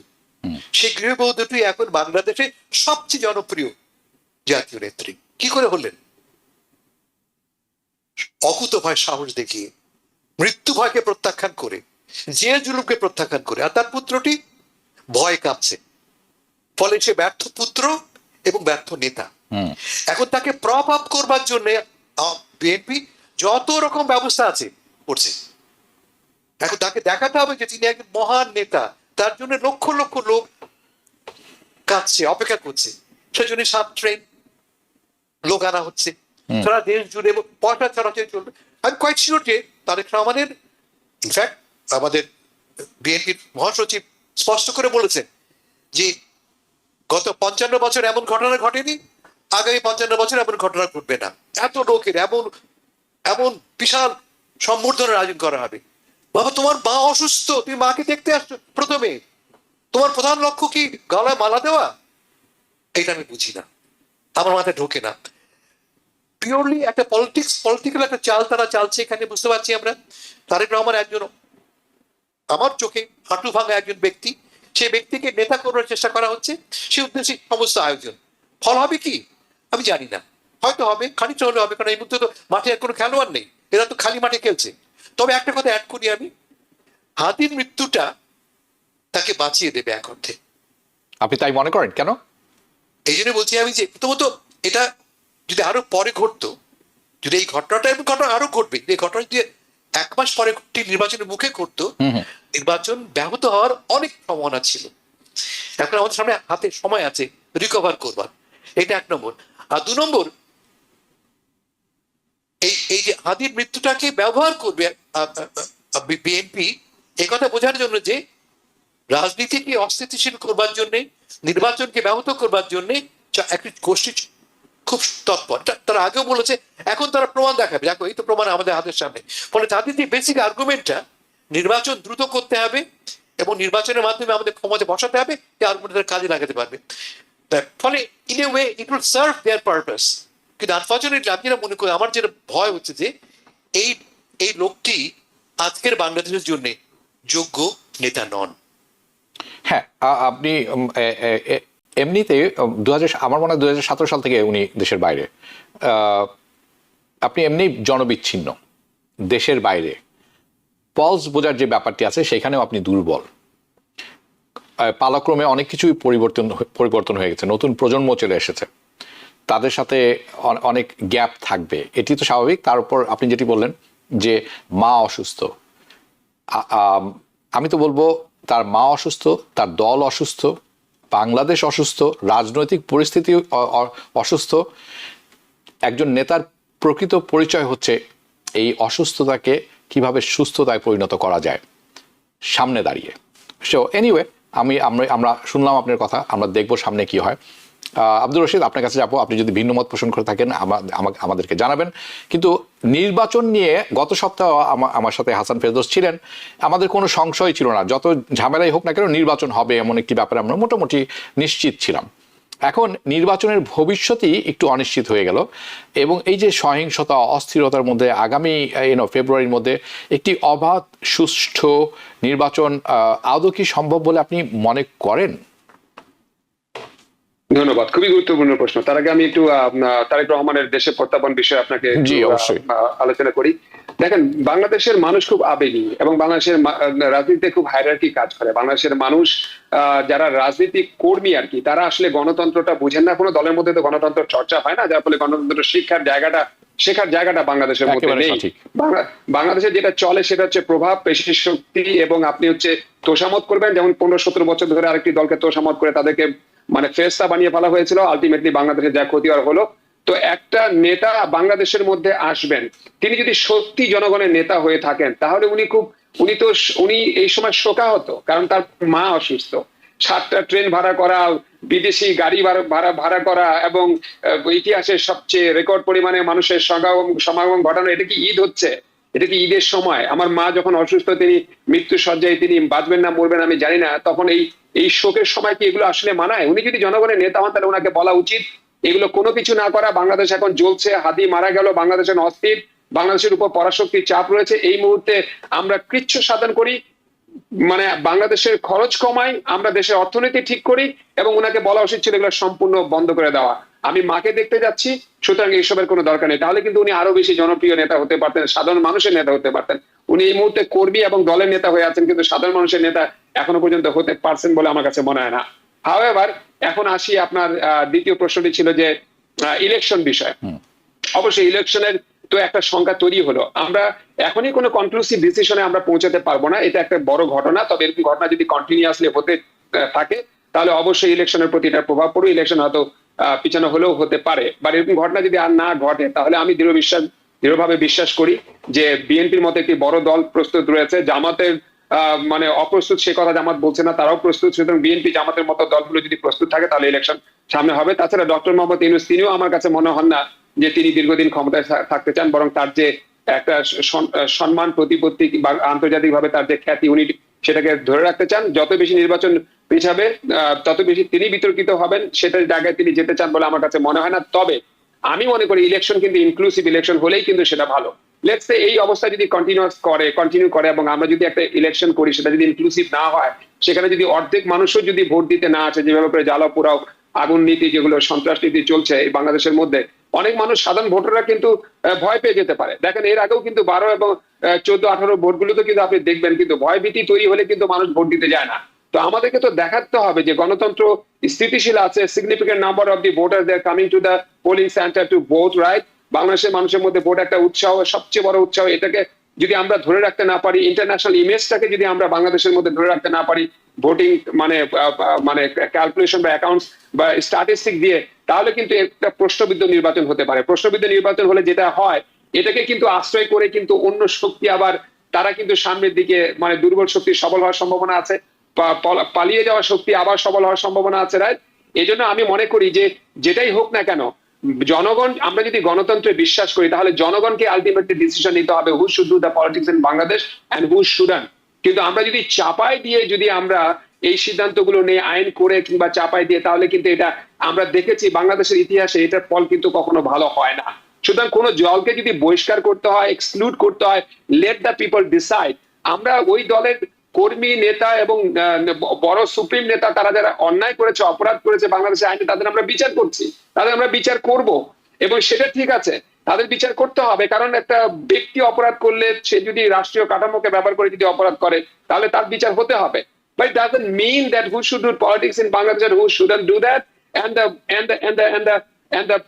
সেই গৃহবধূটি এখন বাংলাদেশে সবচেয়ে জনপ্রিয় জাতীয় নেত্রী। কি করে হলেন? অকুত ভয় সাহস দেখিয়ে, মৃত্যু ভয়কে প্রত্যাখ্যান করে, জেল জুলুমকে প্রত্যাখ্যান করে। আর তার পুত্রটি ভয় কাঁপছে, ফলে সে ব্যর্থ পুত্র এবং ব্যর্থ নেতা। এখন তাকে প্রপ আপ করবার জন্য বিএনপি যত রকম ব্যবস্থা আছে করছে। এখন তাকে দেখাতে হবে যে তিনি একজন মহান নেতা, তার জন্য লক্ষ লক্ষ লোক কাঁদছে, অপেক্ষা করছে। সেজন্য 7 ট্রেন লোক আনা হচ্ছে সারা দেশ জুড়ে, এবং পয়সা ছড়াছড়ি চলবে। আমি কোয়াইট শিওর যে তারেক রহমানের, ইনফ্যাক্ট আমাদের বিএনপির মহাসচিব স্পষ্ট করে বলেছেন যে গত 55 বছর এমন ঘটনা ঘটেনি, আগামী 55 বছর এমন ঘটনা ঘটবে না। এত লোকের এমন বিশাল সম্বর্ধনার আয়োজন করা হবে। বাবা, তোমার মা অসুস্থ, তুমি মাকে দেখতে আসছো, প্রথমে তোমার প্রধান লক্ষ্য কি গলায় মালা দেওয়া? এটা আমি বুঝি না, আমার মাথায় ঢোকে না। পিওরলি একটা পলিটিক্যাল একটা চাল তারা চালছে এখানে, বুঝতে পারছি আমরা। তারেক রহমান একজন আমার চোখে হাঁটু ভাঙা একজন ব্যক্তি, সেই ব্যক্তিকে নেতা করার চেষ্টা করা হচ্ছে, সে উদ্দেশ্যে সমস্ত আয়োজন। ফল হবে কি আমি জানি না, হয়তো হবে, খানিকটা হলে হবে, কারণ এই মুহূর্তে তো মাঠে আর কোনো খেলোয়াড় নেই, এরা তো খালি মাঠে খেলছে। তবে একটা কথা অ্যাড করি আমি, হাদির মৃত্যুটা তাকে বাঁচিয়ে দেবে এক অর্থে। আপনি তাই মনে করেন? কেন? এই জন্য বলছি আমি যে প্রথমত এটা যদি আরো পরে ঘটতো, যদি এই ঘটনাটা এবং ঘটনা আরো ঘটবে, এই ঘটনা যদি 1 মাস পরে নির্বাচনের মুখে ঘটতো, নির্বাচন ব্যাহত হওয়ার অনেক সম্ভাবনা ছিল। এখন আমাদের সামনে হাতে সময় আছে রিকভার করবার, এটা 1 নম্বর। আর 2 নম্বর, এই যে হাদির মৃত্যুটাকে ব্যবহার করবে বিএনপি, এই কথা বোঝার জন্য যে রাজনীতিকে অস্থিতিশীল করবার জন্য, নির্বাচনকে ব্যাহত করবার জন্য একটি গোষ্ঠী খুব তৎপর। তারা আগেও বলেছে, এখন তারা প্রমাণ দেখাবে, দেখো এই তো প্রমাণ আমাদের হাতের সামনে। ফলে তাদের যে বেসিক আর্গুমেন্টটা, নির্বাচন দ্রুত করতে হবে এবং নির্বাচনের মাধ্যমে আমাদের ক্ষমতা বসাতে হবে, এই আর্গুমেন্ট কাজে লাগাতে পারবে। ফলে in a way it will serve there purpose. কিন্তু আনফর্চুনেটলি আমি যেটা মনে করি, আমার যেটা ভয় হচ্ছে যে এই লোকটি আজকের বাংলাদেশের জন্য যোগ্য নেতা নন। হ্যাঁ, আপনি এমনিতে আমার মনে হয় 2017 সাল থেকে উনি দেশের বাইরে। আপনি এমনি জনবিচ্ছিন্ন, দেশের বাইরে পলস বোঝার যে ব্যাপারটি আছে সেখানেও আপনি দুর্বল। পালাক্রমে অনেক কিছুই পরিবর্তন হয়ে গেছে, নতুন প্রজন্ম চলে এসেছে, তাদের সাথে অনেক গ্যাপ থাকবে, এটি তো স্বাভাবিক। তার উপর আপনি যেটি বললেন যে মা অসুস্থ, আমি তো বলবো তার মা অসুস্থ, তার দল অসুস্থ, বাংলাদেশ অসুস্থ, রাজনৈতিক পরিস্থিতি অসুস্থ। একজন নেতার প্রকৃত পরিচয় হচ্ছে এই অসুস্থতাকে কিভাবে সুস্থতায় পরিণত করা যায় সামনে দাঁড়িয়ে। সো এনিওয়ে, আমরা শুনলাম আপনার কথা, আমরা দেখবো সামনে কি হয়। আব্দুর রশিদ, আপনার কাছে যাবো, আপনি যদি ভিন্ন মত পোষণ করে থাকেন আমাদেরকে জানাবেন। কিন্তু নির্বাচন নিয়ে গত সপ্তাহ আমার সাথে হাসান ফেরদৌস ছিলেন, আমাদের কোনো সংশয় ছিল না, যত ঝামেলাই হোক না কেন নির্বাচন হবে এমন একটি ব্যাপারে আমরা মোটামুটি নিশ্চিত ছিলাম। এখন নির্বাচনের ভবিষ্যৎই একটু অনিশ্চিত হয়ে গেল, এবং এই যে সহিংসতা অস্থিরতার মধ্যে আগামী ফেব্রুয়ারির মধ্যে একটি অবাধ সুষ্ঠু নির্বাচন আদৌ কি সম্ভব বলে আপনি মনে করেন? ধন্যবাদ, খুবই গুরুত্বপূর্ণ প্রশ্ন। তার আগে আমি একটু তারেক রহমানের দেশে প্রত্যাবর্তন বিষয়ে আপনাকে আলোচনা করি। দেখেন, বাংলাদেশের মানুষ খুব আবেগী এবং বাংলাদেশের রাজনীতিতে খুব হায়ারার্কি কাজ করে। বাংলাদেশের মানুষ যারা রাজনীতিক কর্মী আর কি, তারা আসলে গণতন্ত্রটা বুঝেন না। কোনো দলের মধ্যে তো গণতন্ত্র চর্চা হয় না, যার ফলে গণতন্ত্র শেখার জায়গাটা বাংলাদেশের মধ্যে নেই। বাংলাদেশে যেটা চলে সেটা হচ্ছে প্রভাব, পেশি শক্তি, এবং আপনি হচ্ছে তোষামত করবেন। যেমন 15-17 বছর ধরে আরেকটি দলকে তোষামত করে তাদেরকে ফেরেশতা বানিয়ে ফেলা হয়েছিল, আলটিমেটলি বাংলাদেশে যা ক্ষতি হলো। তো একটা নেতা বাংলাদেশের মধ্যে আসবেন, তিনি যদি সত্যি জনগণের নেতা হয়ে থাকেন, তাহলে উনি এই সময় শোকাহত, কারণ তার মা অসুস্থ। 7টা ট্রেন ভাড়া করা, বিদেশি গাড়ি ভাড়া করা, এবং ইতিহাসের সবচেয়ে রেকর্ড পরিমাণে মানুষের সমাগম ঘটানো, এটা কি ঈদ হচ্ছে? এটা কি ঈদের সময়? আমার মা যখন অসুস্থ, তিনি মৃত্যু সজ্জায়, তিনি বাঁচবেন না মরবেন আমি জানি না, তখন এই শোকের সময় কি এগুলো আসলে মানায়? উনি যদি জনগণের নেতা হন, তাহলে ওনাকে বলা উচিত এগুলো কোনো কিছু না করা। বাংলাদেশ এখন জ্বলছে, হাদি মারা গেল, বাংলাদেশের অস্থির, বাংলাদেশের উপর পরাশক্তির চাপ রয়েছে, এই মুহূর্তে আমরা কৃচ্ছ সাধন করি, বাংলাদেশের খরচ কমাই, আমরা দেশের অর্থনীতি ঠিক করি, এবং ওনাকে বলা উচিত ছিল এগুলো সম্পূর্ণ বন্ধ করে দেওয়া। আমি মাকে দেখতে যাচ্ছি, সুতরাং এইসবের কোনো দরকার নেই। তাহলে কিন্তু উনি আরো বেশি জনপ্রিয় নেতা হতে পারতেন, সাধারণ মানুষের নেতা হতে পারতেন। উনি এই মুহূর্তে কর্মী এবং দলের নেতা হয়ে আছেন, কিন্তু সাধারণ মানুষের নেতা এখনো পর্যন্ত হতে পারছেন বলে আমার কাছে মনে হয় না। হাওয়েভার, এখন আসি আপনার দ্বিতীয় প্রশ্নটি ছিল যে ইলেকশন বিষয়। অবশ্যই ইলেকশনের তো একটা সংখ্যা তৈরি হলো, আমরা এখনই কোনো কনক্লুসিভ ডিসিশনে আমরা পৌঁছাতে পারবো না, এটা একটা বড় ঘটনা। তবে এরকম ঘটনা যদি কন্টিনিউয়াসলি হতে থাকে, তাহলে অবশ্যই ইলেকশনের প্রতি এটা প্রভাব পড়বে। ইলেকশন হয়তো পিছানো হলেও হতে পারে, বা এরকম ঘটনা যদি আর না ঘটে, তাহলে আমি দৃঢ়ভাবে বিশ্বাস করি যে বিএনপির মতো একটি বড় দল প্রস্তুত রয়েছে। জামাতের অপ্রস্তুত সে কথা জামাত বলছে না, তারাও প্রস্তুত। সুতরাং বিএনপি জামাতের মতো দলগুলো যদি প্রস্তুত থাকে, তাহলে ইলেকশন সামনে হবে। তাছাড়া ডক্টর মোহাম্মদ ইউনূস, তিনিও আমার কাছে মনে হন না যে তিনি দীর্ঘদিন ক্ষমতায় থাকতে চান, বরং তার যে একটা সম্মান, প্রতিপত্তি বা আন্তর্জাতিক ভাবে তার যে খ্যাতি, উনি সেটাকে ধরে রাখতে চান। যত বেশি নির্বাচন পিছাবে, তত বেশি তিনি বিতর্কিত হবেন, সেটার জায়গায় তিনি যেতে চান বলে আমার কাছে মনে হয় না। তবে আমি মনে করি ইলেকশন কিন্তু ইনক্লুসিভ ইলেকশন হলেই কিন্তু সেটা ভালো। লেটস সে এই অবস্থা যদি কন্টিনিউ করে, এবং আমরা যদি একটা ইলেকশন করি, সেটা যদি ইনক্লুসিভ না হয়, সেখানে যদি অর্ধেক মানুষও যদি ভোট দিতে না আসে, যেভাবে করে জ্বালাও পোড়াও আগুন নীতি, যেগুলো সন্ত্রাস নীতি চলছে এই বাংলাদেশের মধ্যে, অনেক মানুষ, সাধারণ ভোটাররা কিন্তু ভয় পেয়ে যেতে পারে। দেখেন, এর আগেও কিন্তু 12 এবং 14-18 ভোটগুলোতে কিন্তু আপনি দেখবেন, কিন্তু ভয় ভীতি তৈরি হলে কিন্তু মানুষ ভোট দিতে যায় না। তো আমাদেরকে তো দেখাতে হবে যে গণতন্ত্র স্থিতিশীল আছে, significant number of the voter they are coming to the polling centre to vote, right? বাংলাদেশের মানুষের মধ্যে ভোট একটা উৎসাহ, সবচেয়ে বড় উৎসাহ। এটাকে যদি আমরা ধরে রাখতে না পারি, ইন্টারন্যাশনাল ইমেজটাকে যদি আমরা বাংলাদেশের মধ্যে ধরে রাখতে না পারি, ভোটিং ক্যালকুলেশন বা অ্যাকাউন্টস বা স্ট্যাটিস্টিক দিয়ে, তাহলে কিন্তু একটা প্রশ্নবিদ্ধ নির্বাচন হতে পারে। প্রশ্নবিদ্ধ নির্বাচন হলে যেটা হয়, এটাকে কিন্তু আশ্রয় করে কিন্তু অন্য শক্তি আবার তারা কিন্তু সামনের দিকে, দুর্বল শক্তি সবল হওয়ার সম্ভাবনা আছে, পালিয়ে যাওয়া শক্তি আবার সবল হওয়ার সম্ভাবনা আছে, রাইট? এই জন্য আমি মনে করি যে যেটাই হোক না কেন, জনগণ, আমরা যদি গণতন্ত্রে বিশ্বাস করি, তাহলে জনগণকে আলটিমেটলি ডিসিশন নিতে হবে who should do the politics in Bangladesh and who shouldn't. কিন্তু আমরা যদি চাপাই দিয়ে যদি আমরা এই সিদ্ধান্তগুলো নিয়ে আইন করে কিংবা চাপাই দিয়ে, তাহলে কিন্তু এটা আমরা দেখেছি বাংলাদেশের ইতিহাসে, এটার ফল কিন্তু কখনো ভালো হয় না। সুতরাং কোনো দলকে যদি বহিষ্কার করতে হয়, এক্সক্লুড করতে হয়, লেট দ্য পিপল ডিসাইড। আমরা ওই দলের কর্মী, নেতা এবং বড় সুপ্রিম নেতা, তারা যারা অন্যায় করেছে, অপরাধ করেছে বাংলাদেশের আইনে, তাদের আমরা বিচার করছি, তাদের আমরা বিচার করব, এবং সেটা ঠিক আছে, তাদের বিচার করতে হবে। কারণ একটা ব্যক্তি অপরাধ করলে, সে যদি রাষ্ট্রীয় কাঠামোকে ব্যবহার করে যদি অপরাধ করে, তাহলে তার বিচার হতে হবে। but it doesn't mean that who should do politics in Bangladesh and who shouldn't do that, and the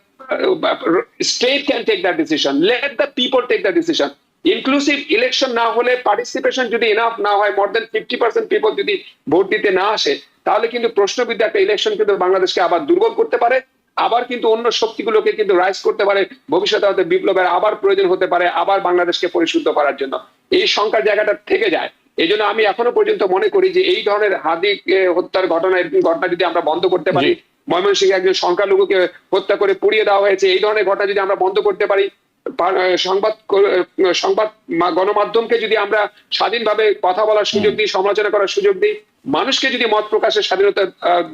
state can take that decision. Let the people take that decision. Inclusive election না হলে participation যদি enough না হয়, more than 50% people যদি vote দিতে না আসে, তাহলে কিন্তু প্রশ্নবিদ্ধ একটা ইলেকশন কিন্তু বাংলাদেশকে আবার দুর্বল করতে পারে, আবার কিন্তু অন্য শক্তিগুলোকে কিন্তু রাইজ করতে পারে, ভবিষ্যতে হয়তো বিপ্লবের আবার প্রয়োজন হতে পারে আবার বাংলাদেশকে পরিশুদ্ধ করার জন্য। এই সংখ্যার জায়গাটা থেকে যায়। এই জন্য আমি এখনো পর্যন্ত মনে করি যে এই ধরনের হাদি হত্যার ঘটনা, এরকম ঘটনা যদি আমরা বন্ধ করতে পারি, ময়মনসিংহে একজন সংখ্যালঘুকে হত্যা করে পুড়িয়ে দেওয়া হয়েছে, এই ধরনের ঘটনা যদি আমরা বন্ধ করতে পারি, সংবাদ গণমাধ্যমকে যদি আমরা স্বাধীনভাবে কথা বলার সুযোগ দিই, সমালোচনা করার সুযোগ দিই, মানুষকে যদি মত প্রকাশের স্বাধীনতা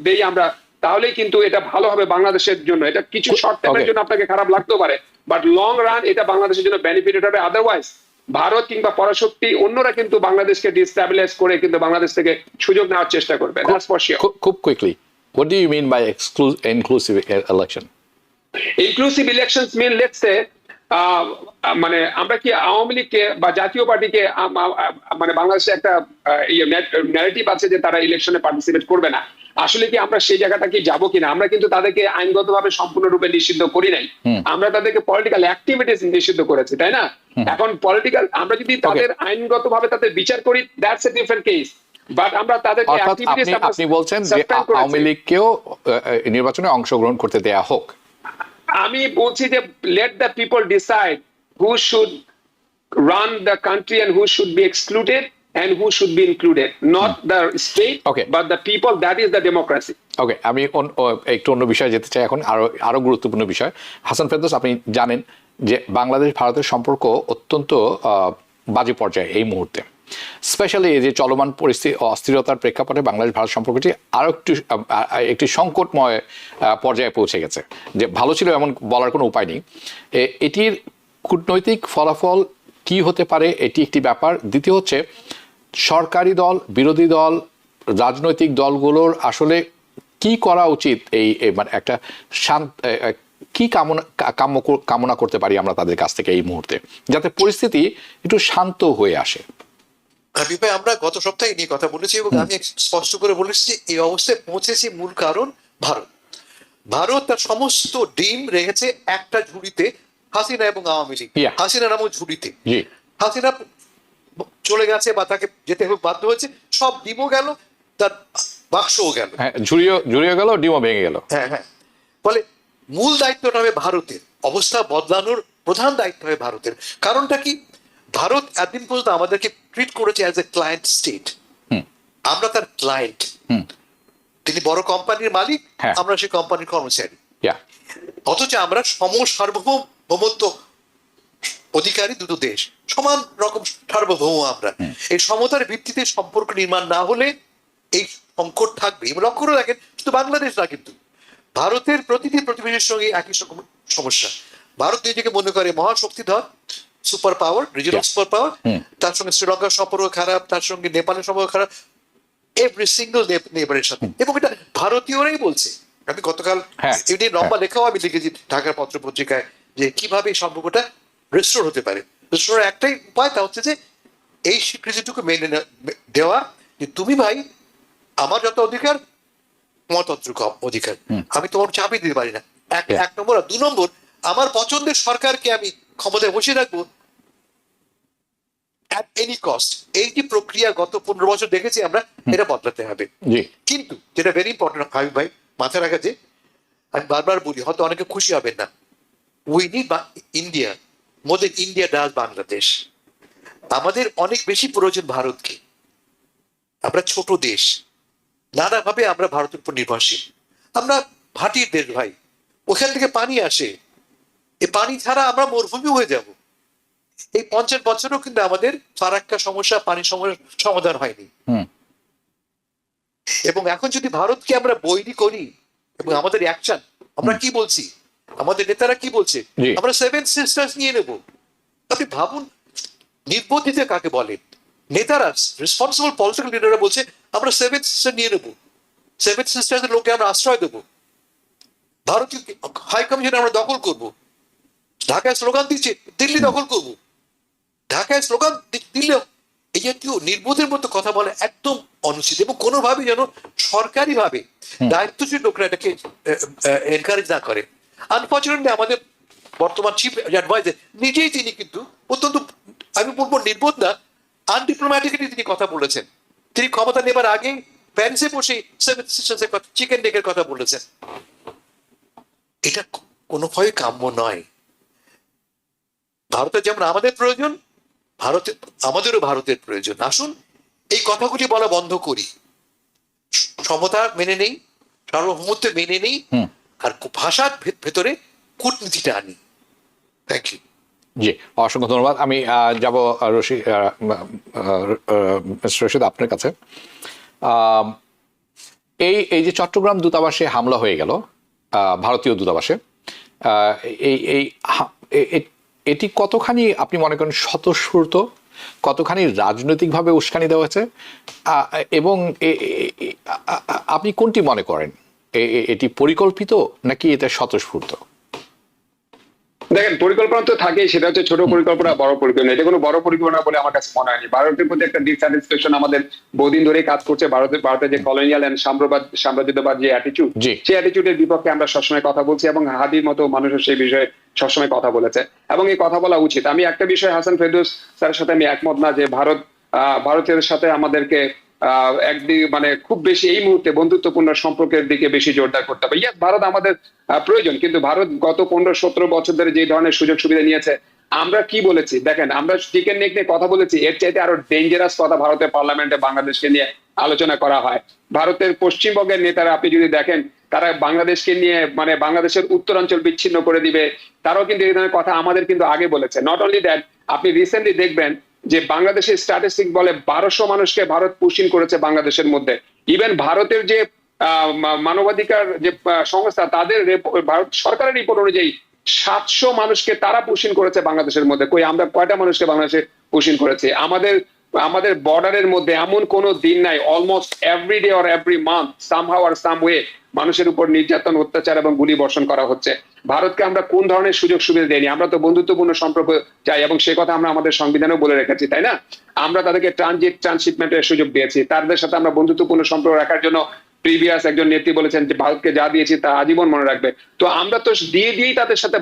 দেই আমরা, তাহলেই কিন্তু এটা ভালো হবে বাংলাদেশের জন্য। এটা কিছু শর্ট টাইমের জন্য আপনাকে খারাপ লাগতেও পারে, বাট লং রান এটা বাংলাদেশের জন্য বেনিফিটেড হবে। আদারওয়াইজ ভারত কিংবা পরাশক্তি অন্যরা কিন্তু বাংলাদেশকে ডিস্টেবিলাইজ করে কিন্তু বাংলাদেশ থেকে সুযোগ নেওয়ার চেষ্টা করবে। খুব quickly, what do you mean by inclusive election? Inclusive elections mean, let's say, মানে আমরা কি আওয়ামী লীগকে বা জাতীয় পার্টিকে মানে বাংলাদেশে একটা ন্যারেটিভ আছে যে তারা ইলেকশনে পার্টিসিপেট করবে না, আসলে কি আমরা সেই জায়গাটা কি যাবো কিনা? আমরা কিন্তু তাদেরকে আইনগতভাবে সম্পূর্ণরূপে নিষিদ্ধ করি নাই, আমরা তাদেরকে পলিটিক্যাল অ্যাক্টিভিটিস নিষিদ্ধ করেছি, তাই না? এখন পলিটিক্যাল আমরা যদি তাদের আইনগতভাবে তাদের বিচার করি, that's a different case, but আমরা তাদেরকে অ্যাক্টিভিটিস। আপনি বলছেন যে আওয়ামী লীগকেও নির্বাচনে অংশগ্রহণ করতে দেয়া হোক? আমি বলছি যে let the people decide who should run the country and who should be excluded and who should be included, not the state, but the people. That is the democracy. ওকে, আমি একটু অন্য বিষয়ে যেতে চাই এখন, আরো গুরুত্বপূর্ণ বিষয়। হাসান ফেরদৌস, আপনি জানেন যে বাংলাদেশ ভারতের সম্পর্ক অত্যন্ত বাজে পর্যায়ে এই মুহূর্তে, স্পেশালি এই যে চলমান পরিস্থিতি অস্থিরতার প্রেক্ষাপটে বাংলাদেশ ভারত সম্পর্কটি আরো একটি সংকটময় পর্যায়ে পৌঁছে গেছে। যে ভালো ছিল এমন বলার কোনো উপায় নেই। এটির কূটনৈতিক ফলাফল কি হতে পারে এটি একটি ব্যাপার। দ্বিতীয় হচ্ছে সরকারি দল, বিরোধী দল, রাজনৈতিক দলগুলোর আসলে কি করা উচিত, এই মানে একটা কি কামনা করতে পারি আমরা তাদের কাছ থেকে এই মুহূর্তে, যাতে পরিস্থিতি একটু শান্ত হয়ে আসে। হাবিব ভাই, আমরা গত সপ্তাহে নিয়ে কথা বলেছি এবং আমি স্পষ্ট করে বলেছি যে এই অবস্থায় পৌঁছেছি মূল কারণ ভারত। ভারত তার সমস্ত ডিম রেখেছে একটা ঝুড়িতে, হাসিনা এবং আওয়ামী লীগ। হাসিনা নামক ঝুড়িতে হাসিনা চলে গেছে বা তাকে যেতে বাধ্য হয়েছে, সব ডিমও গেল, তার বাক্সও গেল, ঝুড়িও গেল, ডিমও ভেঙে গেল। হ্যাঁ হ্যাঁ, ফলে মূল দায়িত্বটা হবে ভারতের, অবস্থা বদলানোর প্রধান দায়িত্ব হবে ভারতের। কারণটা কি? ভারত একদিন পর্যন্ত আমাদেরকে ট্রিট করেছে অ্যাজ এ ক্লায়েন্ট স্টেট, আমরা তার ক্লায়েন্ট। তিনি বড় কোম্পানির মালিক, আমরা সেই কোম্পানির কর্মচারী, অথচ আমরা সার্বভৌমত্ব অধিকারী দুটো দেশ, সমান রকম সার্বভৌম আমরা। এই সমতার ভিত্তিতে সম্পর্ক নির্মাণ না হলে এই সংকট থাকবে। লক্ষ্য করে দেখেন, শুধু বাংলাদেশ না, কিন্তু ভারতের প্রতিটি প্রতিবেশীর সঙ্গে একই রকম সমস্যা। ভারত নিজেকে মনে করে মহাশক্তিধর, super power, regional super power. তার সঙ্গে শ্রীলঙ্কার সম্পর্ক খারাপ, তার সঙ্গে নেপালের সম্পর্ক খারাপ, এভরি সিঙ্গল নেবারের সাথে। এবং এটা ভারতীয়রাই বলছে। আমি গতকাল এটি লম্বা লেখাও আমি লিখেছি ঢাকার পত্র পত্রিকায়, যে কিভাবে এই সম্পর্কটা রেস্টোর হতে পারে। রেস্টোর একটাই উপায়, তা হচ্ছে যে এই স্বীকৃতিটুকু মেনে দেওয়া যে তুমি ভাই আমার যত অধিকার তোমার ততটুকু অধিকার, আমি তোমার চাপিয়ে দিতে পারি না, এক নম্বর। আর 2 নম্বর, আমার পছন্দের সরকারকে আমি ক্ষমতায় বসিয়ে রাখবো at any cost। এই যে প্রক্রিয়া গত 15 বছর দেখেছি আমরা, এটা বদলাতে হবে। কিন্তু যেটা ভেরি ইম্পর্টেন্ট হাবিব ভাই মাথায় রাখা, যে আমি বারবার বলি, হয়তো অনেকে খুশি হবেন না, we need India more than India does Bangladesh. আমাদের অনেক বেশি প্রয়োজন ভারতকে। আমরা ছোট দেশ, নানাভাবে আমরা ভারতের উপর নির্ভরশীল। আমরা ভাটির দেশ ভাই, ওখান থেকে পানি আসে, এই পানি ছাড়া আমরা মরুভূমি হয়ে যাব। এই 50 বছরও কিন্তু আমাদের ফারাক্কা সমস্যা, পানির সমস্যার সমাধান হয়নি। এবং এখন যদি ভারতকে আমরা বৈরী করি এবং আমাদের অ্যাকশন, আমরা কি বলছি, আমাদের নেতারা কি বলছে, আমরা 7 সিস্টার্স নিয়ে নেব। আপনি ভাবুন, নির্বুদ্ধিতা কাকে বলেন? নেতারা, রেসপন্সিবল পলিটিক্যাল লিডাররা বলছে আমরা 7 সিস্টার নিয়ে নেব, 7 সিস্টার্সের লোকে আমরা আশ্রয় দেবো, ভারতীয় হাই কমিশন আমরা দখল করব। ঢাকায় স্লোগান দিচ্ছে দিল্লি দখল করব, ঢাকায় স্লোগান দিল্লি। এই জাতীয় নির্বোধের মতো কথা বলা একদম অনুচিত, এবং কোনোভাবেই যেন সরকারিভাবে দায়িত্বশীল লোকরা এটাকে এনকারেজ না করে। আনফর্চুনেটলি আমাদের বর্তমান চিফ অ্যাডভাইজার নিজেই তিনি কিন্তু অত্যন্ত, আমি বলবো নির্বোধ না, আনডিপ্লোম্যাটিক্যালি তিনি কথা বলেছেন। তিনি ক্ষমতা নেবার আগে প্যারিসে বসে চিকেন ডেকের কথা বলেছেন। এটা কোনোভাবেই কাম্য নয়। ভারতের যেমন আমাদের প্রয়োজন, আমাদেরও ভারতের প্রয়োজন। আসুন এই কথাগুলি বলা বন্ধ করি, সমতা মেনে নেই, সার্বভৌমত্ব মেনে নেই, আর ভাষার ভেতরে কূটনীতিটা আনি। Thank you. জি, অসংখ্য ধন্যবাদ। আমি যাব রশিদ আপনার কাছে। এই যে চট্টগ্রাম দূতাবাসে হামলা হয়ে গেল, ভারতীয় দূতাবাসে, এটি কতখানি আপনি মনে করেন স্বতঃস্ফূর্ত, কতখানি রাজনৈতিকভাবে উস্কানি দেওয়া হয়েছে, এবং আপনি কোনটি মনে করেন, এটি পরিকল্পিত নাকি এটা স্বতঃস্ফূর্ত? দেখেন, পরিকল্পনা তো থাকেই, সেটা হচ্ছে ছোট পরিকল্পনা, বড় পরিকল্পনা। এটা কোনো বড় পরিকল্পনা বলে আমার কাছে মনে হয়নি। ভারতের প্রতি একটা ডিসস্যাটিসফ্যাকশন আমাদের বহুদিন ধরেই কাজ করছে। ভারতের যে কলোনিয়াল এন্ড সাম্রাজ্যবাদ যে অ্যাটিটিউড, সেই অ্যাটিটিউডের বিপক্ষে আমরা সবসময় কথা বলছি, এবং হাদির মতো মানুষের সেই বিষয়ে সবসময় কথা বলেছে, এবং এই কথা বলা উচিত। আমি একটা বিষয় হাসান ফেরদৌস স্যারের সাথে আমি একমত না যে ভারতীয়দের সাথে আমাদেরকে একদিকে মানে খুব বেশি এই মুহূর্তে বন্ধুত্বপূর্ণ সম্পর্কের দিকে বেশি জোরদার করতে হবে। ইয়াস, ভারত আমাদের প্রয়োজন, কিন্তু ভারত গত 15-17 বছর ধরে যে ধরনের সুযোগ সুবিধা নিয়েছে, আমরা কি বলেছি দেখেন, আমরা চিকেন নেক নিয়ে কথা বলেছি, এর চাইতে আরো ডেঞ্জারাস কথা ভারতের পার্লামেন্টে বাংলাদেশকে নিয়ে আলোচনা করা হয়। ভারতের পশ্চিমবঙ্গের নেতারা আপনি যদি দেখেন, তারা বাংলাদেশকে নিয়ে মানে বাংলাদেশের উত্তরাঞ্চল বিচ্ছিন্ন করে দিবে, তারাও কিন্তু এই ধরনের কথা আমাদের কিন্তু আগে বলেছে। নট অনলি দ্যাট, আপনি রিসেন্টলি দেখবেন যে বাংলাদেশের স্ট্যাটিস্টিক বলে 1200 মানুষকে ভারত পুশিং করেছে বাংলাদেশের মধ্যে। ইভেন ভারতের যে মানবাধিকার যে সংস্থা, তাদের ভারত সরকারের রিপোর্ট অনুযায়ী 700 মানুষকে তারা পুশিং করেছে বাংলাদেশের মধ্যে। কই আমরা কয়টা মানুষকে বাংলাদেশে পুশিং করেছে? আমাদের বর্ডারের মধ্যে এমন কোনো দিন নাই, almost every day or every month somehow or some way মানুষের উপর নির্যাতন, অত্যাচার এবং গুলি বর্ষণ করা হচ্ছে। ভারতকে আমরা কোন ধরনের সুযোগ সুবিধা দেয়নি? আমরা তো বন্ধুত্বপূর্ণ সম্পর্ক চাই, এবং সে কথা আমরা আমাদের সংবিধানেও বলে রেখেছি, তাই না? আমরা তাদেরকে ট্রানশিপমেন্টের সুযোগ দিয়েছি, তাদের সাথে আমরা বন্ধুত্বপূর্ণ সম্পর্ক রাখার জন্য প্রিভিয়াস একজন নেত্রী বলেছেন যে ভারতকে যা দিয়েছি তা আজীবন মনে রাখবে। তো আমরা তো দিয়েই তাদের সাথে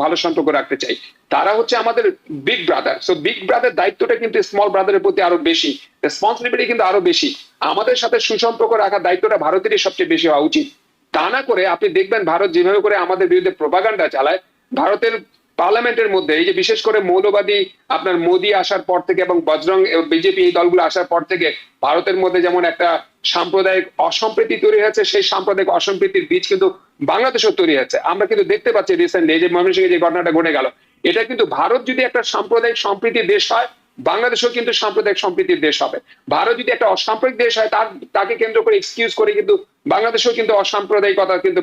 ভালো সম্পর্ক রাখতে চাই। তারা হচ্ছে আমাদের big brother. So big brother দায়িত্বটা কিন্তু স্মল ব্রাদারের প্রতি আরো বেশি, রেসপন্সিবিলিটি কিন্তু আরো বেশি। আমাদের সাথে সুসম্পর্ক রাখার দায়িত্বটা ভারতেরই সবচেয়ে বেশি হওয়া উচিত। তা না করে আপনি দেখবেন ভারত যেভাবে করে আমাদের বিরুদ্ধে প্রোপাগান্ডা চালায়, ভারতের পার্লামেন্টের মধ্যে এই যে বিশেষ করে মৌলবাদী আপনার মোদী আসার পর থেকে এবং বজরং বিজেপি এই দলগুলো আসার পর থেকে ভারতের মধ্যে যেমন একটা সাম্প্রদায়িক অসম্প্রীতি তৈরি হয়েছে, সেই সাম্প্রদায়িক অসম্প্রীতির বীজ কিন্তু বাংলাদেশেও তৈরি হয়েছে। আমরা কিন্তু দেখতে পাচ্ছি রিসেন্টলি এই যে ময়মনসিংহে যে ঘটনাটা ঘটে গেল, এটা কিন্তু ভারত যদি একটা সাম্প্রদায়িক সম্প্রীতির দেশ হয়, বাংলাদেশও কিন্তু সাম্প্রদায়িক সম্প্রীতির দেশ হবে। ভারত যদি একটা অসাম্প্রদায়িক দেশ হয়, তাকে কেন্দ্র করে এক্সকিউজ করে কিন্তু বাংলাদেশও কিন্তু অসাম্প্রদায়িকতা কিন্তু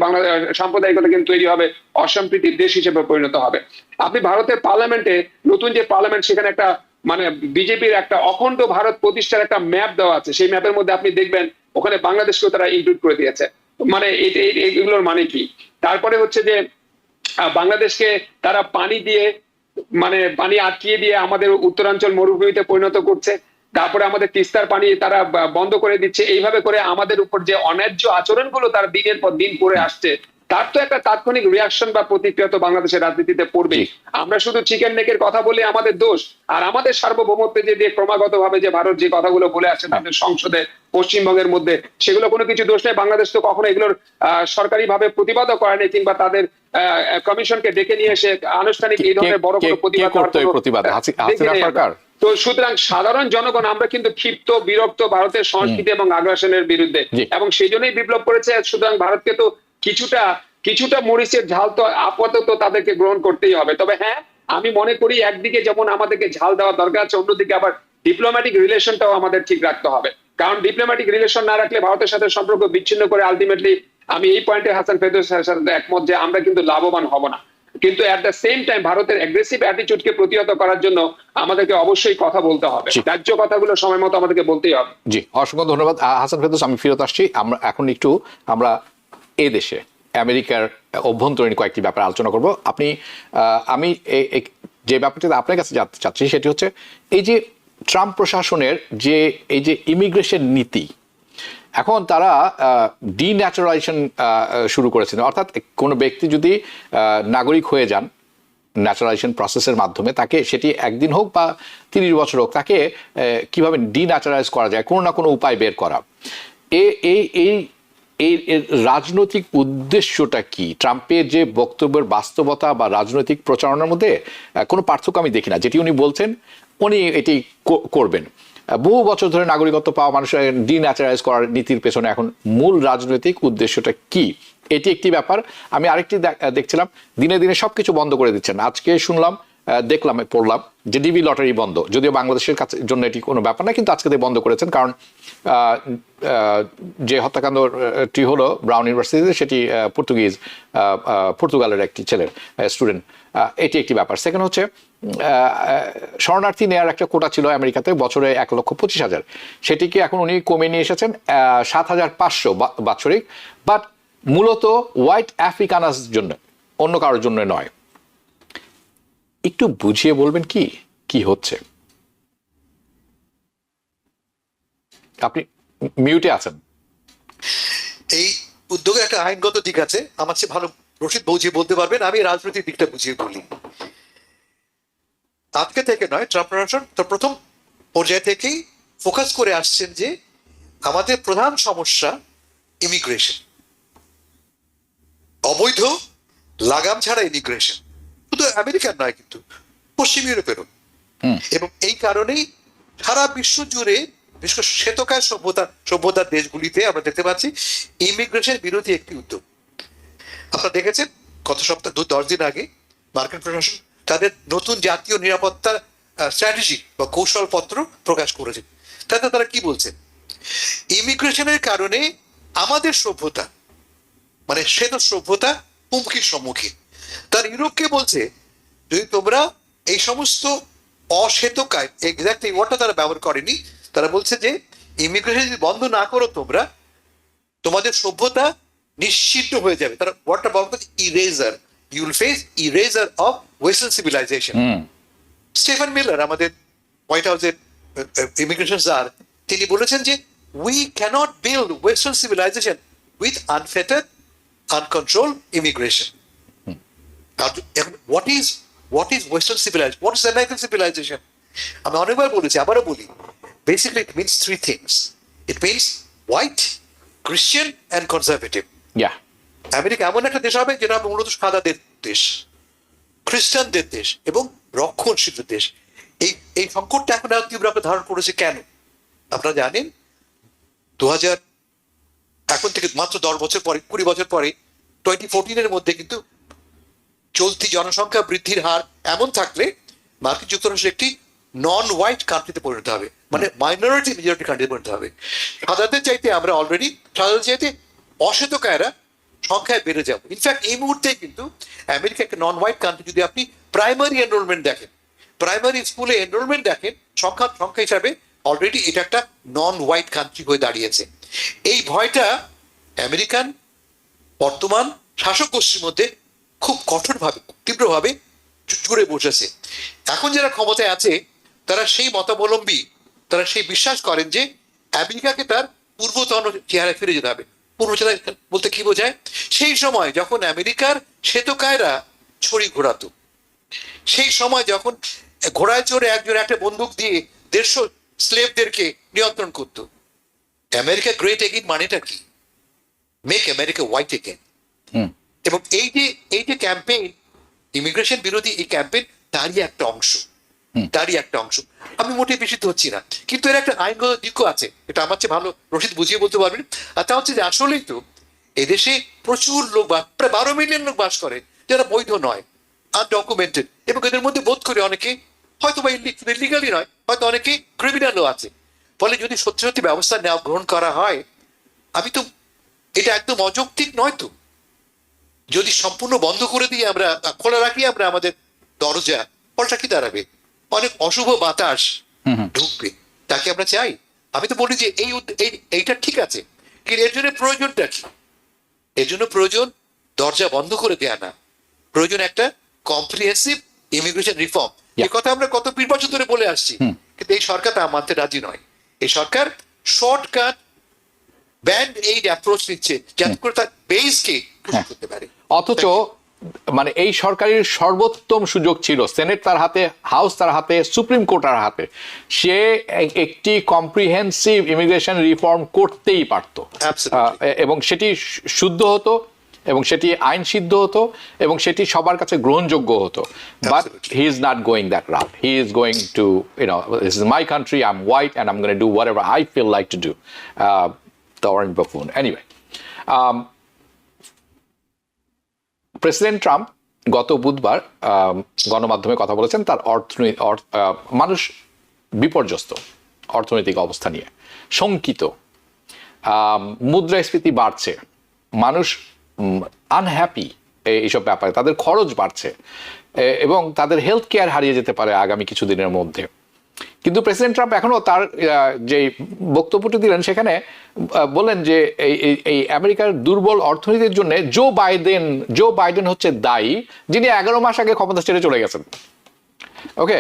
সাম্প্রদায়িকতা কিন্তু তৈরি হবে, অসম্প্রীতির দেশ হিসেবে পরিণত হবে। আপনি ভারতের পার্লামেন্টে নতুন যে পার্লামেন্ট, সেখানে একটা মানে বিজেপির একটা অখণ্ড ভারত প্রতিষ্ঠার একটা ম্যাপ দেওয়া আছে। সেই ম্যাপের মধ্যে আপনি দেখবেন ওখানে বাংলাদেশকেও তারা ইনক্লুড করে দিয়েছে। মানে এগুলোর মানে কি? তারপরে হচ্ছে যে বাংলাদেশকে তারা পানি দিয়ে মানে পানি আটকিয়ে দিয়ে আমাদের উত্তরাঞ্চল মরুভূমিতে পরিণত করছে। তারপরে আমাদের তিস্তার পানি তারা বন্ধ করে দিচ্ছে। এইভাবে করে আমাদের উপর যে অন্যায্য আচরণগুলো তারা দিনের পর দিন করে আসছে, তার তো একটা তাৎক্ষণিক রিয়াকশন বা প্রতিক্রিয়া তো বাংলাদেশের রাজনীতিতে পড়বে। আমরা শুধু চিকেন নেকের কথা বলে আমাদের দোষ, আর আমাদের সার্বভৌমত্বে যে ক্রমাগত ভাবে যে ভারত যে কথাগুলো বলে আসছে তাদের সংসদে পশ্চিমবঙ্গের মধ্যে, সেগুলো কোনো কিছু দোষ নেই। বাংলাদেশ তো কখনো এগুলোর সরকারি ভাবে প্রতিবাদও করেনি, কিংবা তাদের কমিশনকে ডেকে নিয়ে এসে আনুষ্ঠানিক এই ধরনের বড় বড় প্রতিবাদ সরকার। তো সুতরাং সাধারণ জনগণ আমরা কিন্তু ক্ষিপ্ত, বিরক্ত ভারতের সংস্কৃতি এবং আগ্রাসনের বিরুদ্ধে, এবং সেই জন্যই বিপ্লব করেছে। সুতরাং ভারতকে তো কিছুটা মরিচের ঝাল তো আপাতত তাদেরকে গ্রহণ করতেই হবে। তবে হ্যাঁ, আমি মনে করি একদিকে যেমন আমাদেরকে ঝাল দেওয়া দরকার আছে, অন্যদিকে আবার ডিপ্লোম্যাটিক রিলেশনটাও আমাদের ঠিক রাখতে হবে। কারণ ডিপ্লোম্যাটিক রিলেশন না রাখলে ভারতের সাথে সম্পর্ক বিচ্ছিন্ন করে আলটিমেটলি আমি এই পয়েন্টে হাসান ফেরদৌসের সাথে একমত যে আমরা কিন্তু লাভবান হব না। কিন্তু এট দ্য সেম টাইম ভারতের অ্যাগ্রেসিভ অ্যাটিটিউডকে প্রতিহত করার জন্য আমাদেরকে অবশ্যই কথা বলতে হবে। ন্যায্য কথাগুলো সময় মতো আমাদেরকে বলতেই হবে। জি, অসংখ্য ধন্যবাদ হাসান ফেরদৌস। আমি ফেরত আসছি। আমরা এই দেশে আমেরিকার অভ্যন্তরীণ কয়েকটি ব্যাপারে আলোচনা করব। আমি যে ব্যাপারটিতে আপনার কাছে জানতে চাচ্ছি সেটি হচ্ছে এই যে ট্রাম্প প্রশাসনের যে এই যে ইমিগ্রেশন নীতি, এখন তারা ডিন্যাচারালাইজেশন শুরু করেছেন, অর্থাৎ কোনো ব্যক্তি যদি নাগরিক হয়ে যান ন্যাচারালাইজেশন প্রসেসের মাধ্যমে, তাকে সেটি একদিন হোক বা 30 বছর হোক, তাকে কিভাবে ডিন্যাচারালাইজ করা যায়, কোনো না কোনো উপায় বের করা। এই এই এই রাজনৈতিক উদ্দেশ্যটা কি? ট্রাম্পের যে বক্তব্যের বাস্তবতা বা রাজনৈতিক প্রচারণার মধ্যে কোনো পার্থক্য আমি দেখি না। যেটি উনি বলছেন উনি এটি করবেন। বহু বছর ধরে নাগরিকত্ব পাওয়া মানুষের ডিন্যাচারালাইজ করার নীতির পেছনে এখন মূল রাজনৈতিক উদ্দেশ্যটা কি, এটি একটি ব্যাপার। আমি আরেকটি দেখছিলাম, দিনে দিনে সবকিছু বন্ধ করে দিচ্ছেন। আজকে শুনলাম, পড়লাম যে ডিবি লটারি বন্ধ, যদিও বাংলাদেশের কাছে জন্য এটি কোনো ব্যাপার না, কিন্তু আজকে বন্ধ করেছেন। কারণ যে হত্যাকাণ্ডটি হলো ব্রাউন ইউনিভার্সিটিতে, সেটি পর্তুগালের একটি ছেলের স্টুডেন্ট, এটি একটি ব্যাপার। সেকেন্ড হচ্ছে, শরণার্থী নেওয়ার একটা কোটা ছিল আমেরিকাতে বছরে 1,25,000, সেটিকে এখন উনি কমিয়ে নিয়ে এসেছেন 7,500 বাৎসরিক, বাট মূলত হোয়াইট আফ্রিকানাস জন্য, অন্য কারোর জন্য নয়। একটু বুঝিয়ে বলবেন কি কি হচ্ছে? আপনি মিউটে আছেন। এই উদ্যোগের একটা আইনগত দিক আছে, আমার চেয়ে ভালো রশিদ বুঝিয়ে বলতে পারবেন, আমি রাজনৈতিক দিকটা বুঝিয়ে বলি। আজকে থেকে নয়, ট্রাম্প প্রশাসন তো প্রথম পর্যায় থেকেই ফোকাস করে আসছেন যে আমাদের প্রধান সমস্যা ইমিগ্রেশন, অবৈধ লাগাম ছাড়া ইমিগ্রেশন, শুধু আমেরিকার নয় কিন্তু পশ্চিম ইউরোপেরও। এবং এই কারণেই সারা বিশ্ব জুড়ে, বিশেষ করে শ্বেতকায় সভ্যতার দেশগুলিতে আমরা দেখতে পাচ্ছি ইমিগ্রেশন বিরোধী একটি উদ্যোগ। আপনারা দেখেছেন গত সপ্তাহ 10 দিন আগে মার্কিন প্রশাসন তাদের নতুন জাতীয় নিরাপত্তা স্ট্র্যাটেজি বা কৌশলপত্র প্রকাশ করেছে। তাতে তারা কি বলছেন? ইমিগ্রেশনের কারণে আমাদের সভ্যতা, মানে শ্বেত সভ্যতা হুমকির সম্মুখীন। তার ইউরোপকে বলছে, যদি তোমরা এই সমস্ত অশ্বেতকায়, এক্স্যাক্টলি ওয়ার্ডটা তারা ব্যবহার করেনি, তারা বলছে যে ইমিগ্রেশন যদি বন্ধ না করো তোমরা, তোমাদের সভ্যতা নিশ্চিহ্ন হয়ে যাবে। তারা ওয়ার্ডটা ব্যবহার করছে erasure, you will face erasure of western civilization. Stephen Miller, আমাদের হোয়াইট হাউসের ইমিগ্রেশন স্যার, তিনি বলেছেন যে we can't build western civilization with unfettered uncontrolled immigration. এখন what is Western civilization? What is American civilization? আমি অনেকবার বলেছি, আবারও বলি, basically it means three things. It means white, Christian and conservative. Yeah. America এমন একটা দেশ হবে যেটা মূলত সাদাদের দেশ, খ্রিস্টানদের দেশ এবং রক্ষণশীল দেশ। এই সংকটটা এখন আরো তীব্র আকার ধারণ করেছে। কেন? আপনারা জানেন 2000 এখন থেকে মাত্র 10 বছর পরে, 20 বছর পরে 2014 মধ্যে কিন্তু চলতি জনসংখ্যা বৃদ্ধির হার এমন থাকলে মার্কিন যুক্তরাষ্ট্র একটি নন হোয়াইট কান্ট্রিতে পরিণত হবে, মানে মাইনরিটি মেজরিটি কান্ট্রিতে পরিণত হবে। সাদাদের চাইতে আমরা অলরেডি, সাদাদের চাইতে অশ্বেতকায়রা সংখ্যায় বেড়ে যাবো। ইনফ্যাক্ট এই মুহূর্তে কিন্তু আমেরিকা একটা নন হোয়াইট কান্ট্রি, যদি আপনি প্রাইমারি এনরোলমেন্ট দেখেন, প্রাইমারি স্কুলে এনরোলমেন্ট দেখেন, সংখ্যা হিসাবে অলরেডি এটা একটা নন হোয়াইট কান্ট্রি হয়ে দাঁড়িয়েছে। এই ভয়টা আমেরিকান বর্তমান শাসক গোষ্ঠীর মধ্যে খুব কঠোরভাবে, তীব্রভাবে জুড়ে বসেছে। এখন যারা ক্ষমতায় আছে তারা সেই মতাবলম্বী, তারা সেই বিশ্বাস করেন যে আমেরিকাকে তার পূর্বতন চেহারা ফিরে যেতে হবে। পূর্বচেহারা বলতে কি বোঝায়? সেই সময় যখন আমেরিকার শ্বেতকায়রা ছড়ি ঘোরাতো, সেই সময় যখন ঘোড়ায় চড়ে একজন একটা বন্দুক দিয়ে 150 স্লেভদেরকে নিয়ন্ত্রণ করত। আমেরিকা গ্রেট এগেইন মানেটা কি? Make America white again. এবং এই যে ক্যাম্পেইন, ইমিগ্রেশন বিরোধী এই ক্যাম্পেইন, তারই একটা অংশ। আমি মোটেই বিস্মিত হচ্ছি না, কিন্তু এর একটা আইনগত দিকও আছে, এটা আমার চেয়ে ভালো রশিদ বুঝিয়ে বলতে পারবেন। আর তা হচ্ছে যে আসলেই তো এদেশে প্রচুর লোক, প্রায় 12 মিলিয়ন লোক বাস করে যারা বৈধ নয়, আনডকুমেন্টেড, এবং এদের মধ্যে বোধ করে অনেকে হয়তো বা ইলিগালি নয়, হয়তো অনেকে ক্রিমিনালও আছে। ফলে যদি সত্যি সত্যি ব্যবস্থা গ্রহণ করা হয়, আমি তো, এটা একদম অযৌক্তিক নয় তো। যদি সম্পূর্ণ বন্ধ করে দিয়ে আমরা, খোলা রাখি আমরা আমাদের দরজা, ফলটা কি দাঁড়াবে? অনেক অশুভ বাতাস ঢুকবে। তাকে আমরা চাই? আমি তো বলি যে এইটা ঠিক আছে, কিন্তু এর জন্য প্রয়োজনটা কি? এর জন্য প্রয়োজন দরজা বন্ধ করে দেয়া না, প্রয়োজন একটা কম্প্রিহেন্সিভ ইমিগ্রেশন রিফর্ম। এই কথা আমরা গত 20 বছর ধরে বলে আসছি, কিন্তু এই সরকার তা মানতে রাজি নয়। এই সরকার শর্টকাট ব্যান্ড এইড অ্যাপ্রোচ নিচ্ছে যাতে করে তার বেসকে পুশ করতে পারে। অথচ মানে এই সরকারের সর্বোত্তম সুযোগ ছিল, সেনেট তার হাতে, হাউস তার হাতে, সুপ্রিম কোর্ট তার হাতে, সে একটি কম্প্রিহেন্সিভ ইমিগ্রেশন রিফর্ম করতেই পারত এবং সেটি শুদ্ধ হতো এবং সেটি আইন সিদ্ধ হতো এবং সেটি সবার কাছে গ্রহণযোগ্য হতো। But he is not going that route, he is going to this is my country, I am white and I am gonna do whatever I feel like to do, the orange buffoon. Anyway, president Trump গত বুধবার গণমাধ্যমে কথা বলেছেন তার মানুষ বিপর্যস্ত অর্থনৈতিক অবস্থা নিয়ে, শঙ্কিত, মুদ্রাস্ফীতি বাড়ছে, মানুষ আনহ্যাপি এইসব ব্যাপারে, তাদের খরচ বাড়ছে এবং তাদের হেলথ কেয়ার হারিয়ে যেতে পারে আগামী কিছুদিনের মধ্যে। কিন্তু প্রেসিডেন্ট ট্রাম্প এখনো তার যে বক্তব্যটি দিলেন সেখানে বললেন যে এই আমেরিকার দুর্বল অর্থনীতির জন্য জো বাইডেন হচ্ছে দায়ী, যিনি 11 মাস আগে ক্ষমতা ছেড়ে চলে গেছেন। ওকে,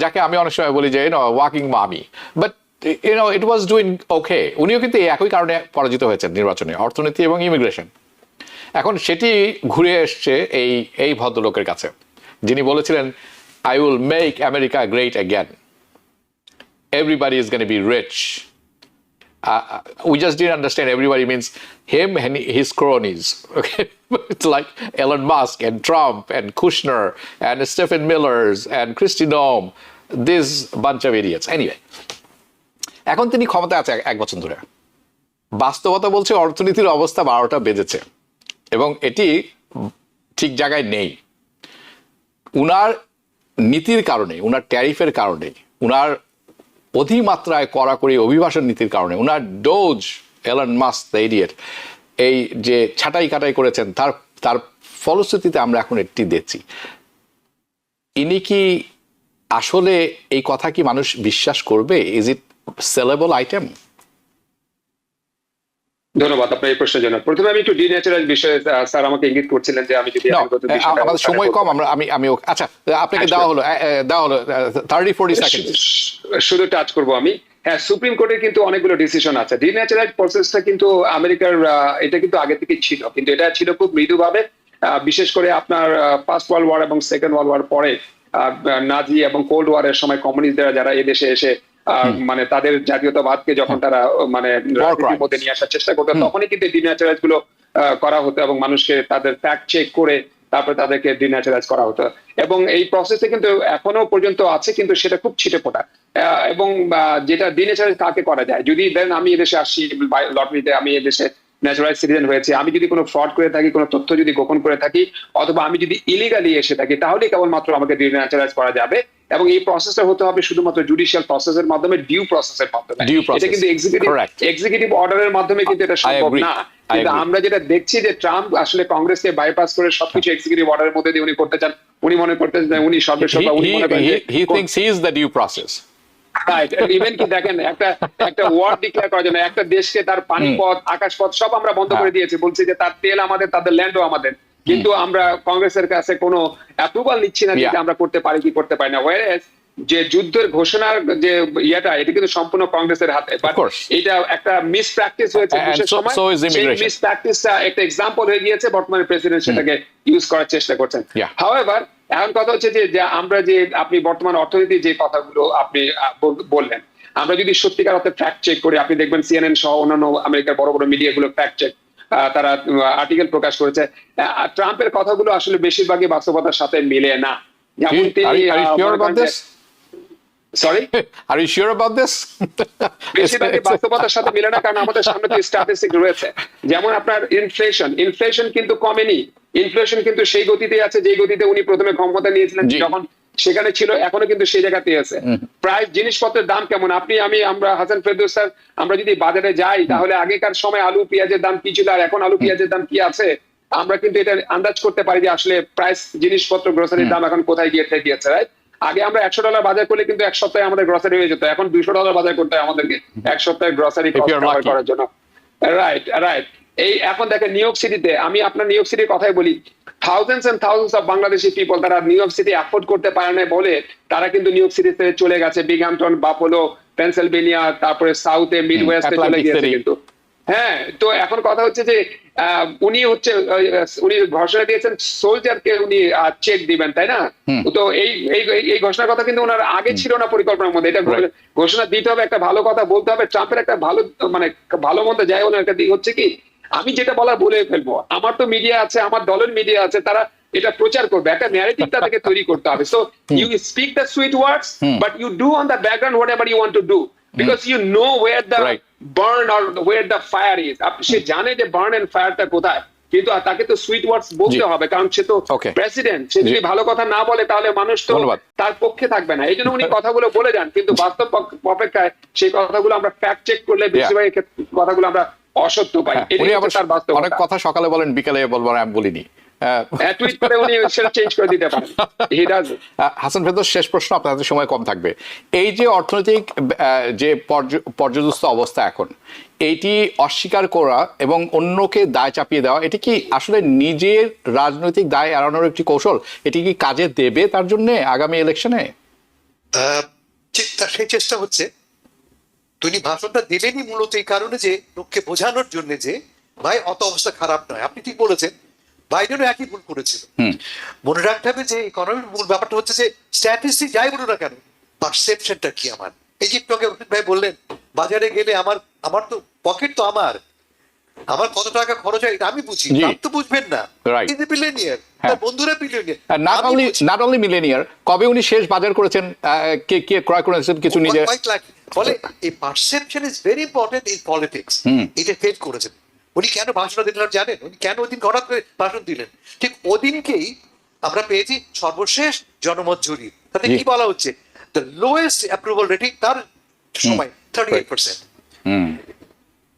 যাকে আমি অনেক সময় বলি যে ওয়াকিং মামি, but it was doing okay. উনিও কিন্তু একই কারণে পরাজিত হয়েছেন নির্বাচনে, অর্থনীতি এবং ইমিগ্রেশন। এখন সেটি ঘুরে এসছে এই ভদ্রলোকের কাছে, যিনি বলেছিলেন I will make America great again, everybody is going to be rich. We just didn't understand everybody means him and his cronies. Okay, it's like Elon Musk and Trump and Kushner and Stephen Millers and Kristi Noem, this bunch of idiots. Anyway, এখন তিনি ক্ষমতায় আছে 1 বছর ধরে, বাস্তবতা বলছে অর্থনীতির অবস্থা 12টা বেজেছে এবং এটি ঠিক জায়গায় নেই। উনার নীতির কারণে, উনার ট্যারিফের কারণে, উনার অধিমাত্রায় কড়াকড়ি অভিবাসন নীতির কারণে, উনার dose Elon Musk the idiot এই যে ছাঁটাই কাটাই করেছেন, তার ফলশ্রুতিতে আমরা এখন এটি দেখছি। ইনি কি আসলে, এই কথা কি মানুষ বিশ্বাস করবে? Is it sellable item? ধন্যবাদ আপনার এই প্রশ্নের জন্য। প্রথমে আমি একটু ডিন্যাচারাল বিষয়ে স্যার আমাকে ইঙ্গিত করছিলেন যে আমি যদি আমাদের সময় কম, আমি আচ্ছা আপনাকে দেওয়া হলো 30-40 সেকেন্ড, শুধু টাচ করব আমি। হ্যাঁ, সুপ্রিম কোর্টের কিন্তু অনেকগুলো ডিসিশন আছে। ডিন্যাচারাল প্রসেসটা কিন্তু আমেরিকার এটা কিন্তু আগে থেকে ছিল, কিন্তু এটা ছিল খুব মৃদুভাবে, বিশেষ করে আপনার ফার্স্ট ওয়ার্ল্ড ওয়ার এবং সেকেন্ড ওয়ার্ল্ড ওয়ার পরে নাজি এবং কোল্ড ওয়ারের সময় কমিউনিস্টরা যারা এদেশে এসে মানে তাদের জাতীয়তাবাদকে যখন তারা মানে রাজনীতির মধ্যে নিয়ে আসার চেষ্টা করতো, তখনই কিন্তু ডিন্যাচারাইজ গুলো করা হতো এবং মানুষকে তাদের ফ্যাক্ট চেক করে তারপরে তাদেরকে ডিন্যাচারাইজ করা হতো। এবং এই প্রসেসে কিন্তু এখনো পর্যন্ত আছে, কিন্তু সেটা খুব ছিটেফোঁটা। এবং যেটা ডিন্যাচারাইজ কাকে করা যায়, যদি দেন আমি এদেশে আসছি লটারিতে, আমি এদেশে ন্যাচারাল সিটিজেন হয়েছে, আমি যদি কোনো ফ্রড করে থাকি, কোনো তথ্য যদি গোপন করে থাকি, অথবা আমি যদি ইলিগালি এসে থাকি, তাহলে কেবলমাত্র আমাকে ডিন্যাচারাইজ করা যাবে। এবং এই প্রসেসটা হতে হবে শুধুমাত্র জুডিশিয়াল প্রসেসের মাধ্যমে, ডিউ প্রসেসের মাধ্যমে। এটা কিন্তু এক্সিকিউটিভ অর্ডারের মাধ্যমে কিন্তু এটা সম্ভব না। কিন্তু আমরা যেটা দেখছি যে ট্রাম্প আসলে কংগ্রেসকে বাইপাস করে সবকিছু এক্সিকিউটিভ অর্ডারের মধ্যে দিয়ে উনি করতে চান। উনি মনে করতেন যে উনি সর্বসর্বা, উনি মনে করেন he thinks he is the due process. Right. Even কি দেখেন, একটা ওয়ার ডিক্লেয়ার করার জন্য একটা দেশকে তার পানিপথ, আকাশপথ সব আমরা বন্ধ করে দিয়েছি, বলছি যে তার তেল আমাদের, তাদের ল্যান্ডও আমাদের, কিন্তু আমরা কংগ্রেসের কাছে কোনো অ্যাপ্রুভাল নিচ্ছি না যে আমরা করতে পারি কি করতে পারি না। ওয়ারেস যে যুদ্ধের ঘোষণার যে ইয়েটা, এটা কিন্তু সম্পূর্ণ কংগ্রেসের হাতে। বাট এটা একটা মিস প্র্যাকটিস হয়েছে বিশেষ সময়, সেই মিস প্র্যাকটিসটা একটা এক্সাম্পল হয়ে গিয়েছে, বর্তমানে প্রেসিডেন্ট সেটাকে ইউজ করার চেষ্টা করছেন। হাউএভার, এখন কথা হচ্ছে যে আমরা যে আপনি বর্তমান অর্থনীতির যে কথাগুলো আপনি বললেন, আমরা যদি সত্যিকার অর্থে ফ্যাক্ট চেক করি, আপনি দেখবেন সিএনএন সহ অন্যান্য আমেরিকার বড় বড় মিডিয়াগুলো ফ্যাক্ট চেক, তারা আর্টিকেল প্রকাশ করেছে। ট্রাম্পের কথাগুলো আসলে বেশিরভাগই বাস্তবতার সাথে মিলে না। যেমন তিনি sorry are you sure about this? বেশিরভাগই বাস্তবতার সাথে মিলে না, কারণ আমাদের সামনে তো স্ট্যাটিস্টিক রয়েছে। যেমন আপনার ইনফ্লেশন কিন্তু কমেনি। ইনফ্লেশন কিন্তু সেই গতিতে আছে যে গতিতে উনি প্রথমে ক্ষমতা নিয়েছিলেন, যখন সেখানে ছিল, এখনো কিন্তু সেই জায়গাতেই আছে। প্রায় জিনিসপত্রের দাম কেমন, আমরা হাসান ফেরদৌস স্যার, আমরা যদি বাজারে যাই, তাহলে আগেকার সময় আলু পেঁয়াজের দাম কি ছিল আর এখন আলু পেঁয়াজের দাম কি আছে, আমরা কিন্তু এটা আন্দাজ করতে পারি যে আসলে প্রাইস, জিনিসপত্র, গ্রোসারির দাম এখন কোথায় গিয়ে ঠেকিয়েছে। রাইট, আগে আমরা $100 বাজার করলে কিন্তু 1 সপ্তাহে আমাদের গ্রসারি হয়ে যেত, এখন $200 বাজার করতে হয় আমাদেরকে 1 সপ্তাহে গ্রসারি কভার করার জন্য। রাইট। এই এখন দেখেন নিউ ইয়র্ক সিটিতে, আমি আপনার নিউ ইয়র্ক সিটির কথাই বলি, thousands and thousands of Bangladeshi people তারা নিউ ইয়র্ক সিটি অ্যাফোর্ড করতে পারে না বলে তারা কিন্তু নিউ ইয়র্ক সিটি থেকে চলে গেছে, বিগহ্যাম্পটন, বাফলো, পেনসিলভেনিয়া, তারপরে সাউথে, মিড ওয়েস্টে চলে Atlantic গিয়েছে City। কিন্তু। হ্যাঁ, তো এখন কথা হচ্ছে যে উনি ঘোষণা দিয়েছেন সোলজারকে উনি চেক দিবেন, তাই না? তো এই ঘোষণার কথা কিন্তু ওনার আগে ছিল না পরিকল্পনার মধ্যে। এটা Right. ঘোষণা দিতে হবে, একটা ভালো কথা বলতে হবে। ট্রাম্পের একটা ভালো মানে ভালো মন্দ যাই হোক না, একটা দিক হচ্ছে কি, আমি যেটা বলার বলে ফেলবো, আমার তো মিডিয়া আছে, আমার দলের মিডিয়া আছে, তারা এটা প্রচার করবে, একটা ন্যারেটিভ তাদেরকে তৈরি করতে হবে। So you speak the sweet words, but you do on the background whatever you want to do, because you know where the Right. Burn or where the fire is. সে জানে যে burn and ফায়ারটা কোথায়, কিন্তু তাকে তো sweet ওয়ার্ডস বলতে হবে, কারণ সে তো Okay. প্রেসিডেন্ট। সে যদি ভালো কথা না বলে তাহলে মানুষ তো ধন্যবাদ। তার পক্ষে থাকবে না। এই জন্য উনি কথাগুলো বলে যান, কিন্তু বাস্তব অপেক্ষায় সেই কথাগুলো আমরা ফ্যাক্ট চেক করলে বেশিরভাগ কথাগুলো আমরা অসত্য পাই। হ্যাঁ, এটাই উনি হচ্ছে আবার তার বাস্তবতা। অনেক কথা সকালে বলেন, বিকালে বলবেন আমি বলিনি। টুইট করে উনি সেটা চেঞ্জ করে দিতে পারেন। He does it. Hasan Ferdous, শেষ প্রশ্ন, আপনাদের সময় কম থাকবে। এই যে অর্থনৈতিক যে পর্যদস্ত অবস্থা এখন, এইটি অস্বীকার করা এবং অন্যকে দায় চাপিয়ে দেওয়া, এটি কি আসলে নিজের রাজনৈতিক দায় এড়ানোর একটি কৌশল? এটি কি কাজে দেবে তার জন্য আগামী ইলেকশনে? সেই চেষ্টা হচ্ছে। তিনি ভাষণটা দিলেনই মূলত এই কারণে যে লোককে বোঝানোর জন্য যে ভাই অত অবস্থা খারাপ নয়। আপনি ঠিক বলেছেন, বাইডেনও একই ভুল করেছিল। মনে রাখতে হবে যে ইকোনমির মূল ব্যাপারটা হচ্ছে যে স্ট্যাটিস্টিক যাই বলুন না কেন, পারসেপশনটা কি আমার। এই যে একটু আগে ভাই বললেন, বাজারে গেলে আমার তো পকেট তো আমার কত টাকা খরচ হয় এটা আমি বুঝি, জি। আপনি তো বুঝবেন না। Right. কিন্তু বিলিয়নিয়ার, হ্যাঁ। তার বন্ধুরা বিলিয়নিয়ার। নট অনলি মিলেনিয়ার, কবে উনি শেষ বাজার করেছেন, কে কে ক্রয় করেছেন কিছু নিজে? ফলে এই perception is very important in politics. এটা ফেল করেছেন। উনি কেন ভাষণ দিলেন জানেন? উনি কেন ওই দিন হঠাৎ করে ভাষণ দিলেন? ঠিক ওদিনকেই আমরা পেয়েছি সর্বশেষ জনমত জরিপ। তাতে কি বলা হচ্ছে? দ্য লোয়েস্ট অ্যাপ্রুভাল রেটিং তার সময় 38%।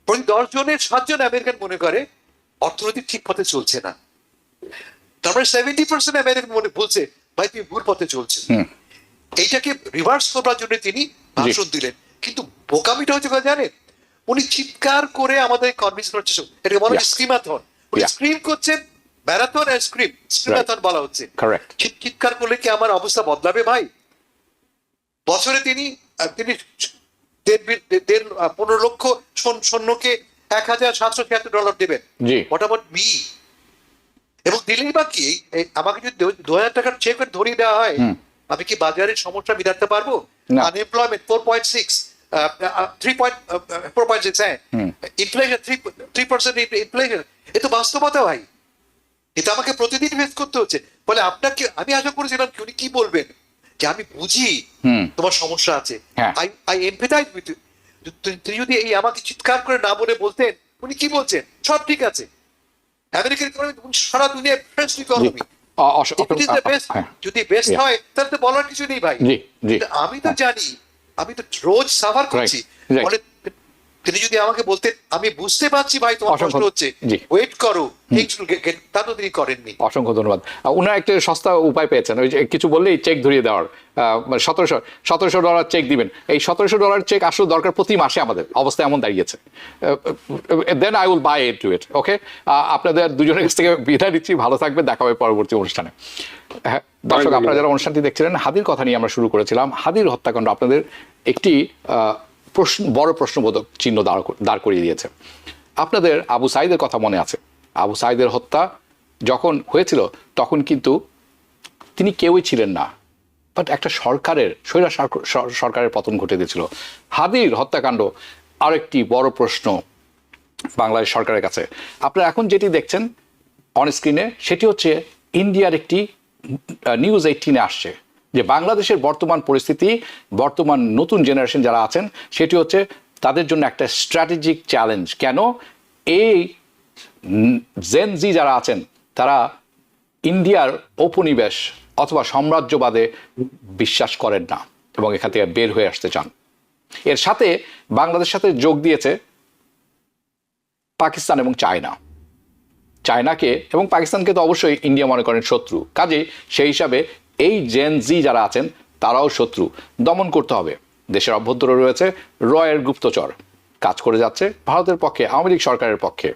প্রতি 10 জনের 7 জন আমেরিকান মনে করে অর্থনীতি ঠিক পথে চলছে না। তারপরে 70% আমেরিকান মনে বলছে ভাই তুমি ভুল পথে চলছে। এইটাকে রিভার্স করার জন্য তিনি ভাষণ দিলেন। কিন্তু বোকামিটা হচ্ছে কথা জানেন, উনি চিৎকার করে আমাদের কনভিন্স করার চেষ্টা, এটাকে বলা হচ্ছে স্ক্রিমাথন। উনি স্ক্রিম করছেন, ম্যারাথন আর স্ক্রিমাথন বলা হচ্ছে। Correct. চিৎকার করলে কি আমার অবস্থা বদলাবে ভাই? বছরে তিনি 15 লক্ষ সৈন্যকে $1,776 দেবেন। জি। What about me? এবং দিলেই বা কি, আমাকে যদি 2,000 টাকার চেক ধরিয়ে দেওয়া হয়, আমি কি বাজারের সমস্যা মিটাতে পারবো? না। আনএমপ্লয়মেন্ট 4.6, 4.6, হ্যাঁ, ইনফ্লেশন 3% ইনফ্লেশন, এ তো বাস্তবতা ভাই। এটা আমাকে প্রতিদিন ফেস করতে হচ্ছে। ফলে আপনাকে আমি আশা করেছিলাম কি উনি কি বলবেন, যে আমি বুঝি তোমার সমস্যা আছে, হ্যাঁ। I empathise with you. তিনি যদি এই আমাকে চিৎকার করে না বলে বলতেন উনি কি বলছেন সব ঠিক আছে, আমেরিকার ইকোনমি সারা দুনিয়ায় বেস্ট ইকোনমি, যদি বেস্ট হয় তাহলে তো বলার কিছু নেই ভাই। জি, জি। আমি তো জানি, আমি তো রোজ সাফার করছি। Right. ফলে তিনি যদি আমাকে বলতেন আমি বুঝতে পারছি ভাই তোমার কষ্ট হচ্ছে, জি। ওয়েট করো, তা তো তিনি করেননি। অসংখ্য ধন্যবাদ। উনার একটা সস্তা উপায় পেয়েছেন, ওই যে কিছু বললেই চেক ধরিয়ে দেওয়ার, $1,700 চেক দিবেন। এই $1,700 চেক আসলে দরকার প্রতি মাসে, আমাদের অবস্থা এমন দাঁড়িয়েছে। Then I will buy it to eat. Okay, আপনাদের দুজনের কাছ থেকে বিদায় দিচ্ছি, ভালো থাকবেন, দেখা হবে পরবর্তী অনুষ্ঠানে। হ্যাঁ দর্শক, আপনারা যারা অনুষ্ঠানটি দেখছিলেন, হাদির কথা নিয়ে আমরা শুরু করেছিলাম। হাদির হত্যাকাণ্ড আপনাদের একটি বড় প্রশ্নবোধক চিহ্ন দাঁড় করিয়ে দিয়েছে। আপনাদের আবু সাইদের কথা মনে আছে? আবু সাইদের হত্যা যখন হয়েছিল তখন কিন্তু তিনি কেউই ছিলেন না, বাট একটা সরকারের পতন ঘটে দিয়েছিল। হাদির হত্যাকাণ্ড আরেকটি বড় প্রশ্ন বাংলাদেশ সরকারের কাছে। আপনারা এখন যেটি দেখছেন অন স্ক্রিনে, সেটি হচ্ছে ইন্ডিয়ার একটি নিউজ 18-এ আসছে যে বাংলাদেশের বর্তমান পরিস্থিতি, বর্তমান নতুন জেনারেশন যারা আছেন, সেটি হচ্ছে তাদের জন্য একটা স্ট্র্যাটেজিক চ্যালেঞ্জ। কেন? এই জেন জি যারা আছেন তারা ইন্ডিয়ার উপনিবেশ অথবা সাম্রাজ্যবাদে বিশ্বাস করেন না এবং এখান থেকে বের হয়ে আসতে চান। এর সাথে বাংলাদেশের সাথে যোগ দিয়েছে পাকিস্তান এবং চায়নাকে এবং পাকিস্তানকে তো অবশ্যই ইন্ডিয়া মনে করেন শত্রু। কাজেই সেই হিসাবে এই জেন জি যারা আছেন তারাও শত্রু, দমন করতে হবে। দেশের অভ্যন্তরে রয়েছে রয়ের গুপ্তচর, কাজ করে যাচ্ছে ভারতের পক্ষে, আওয়ামী লীগ সরকারের পক্ষে।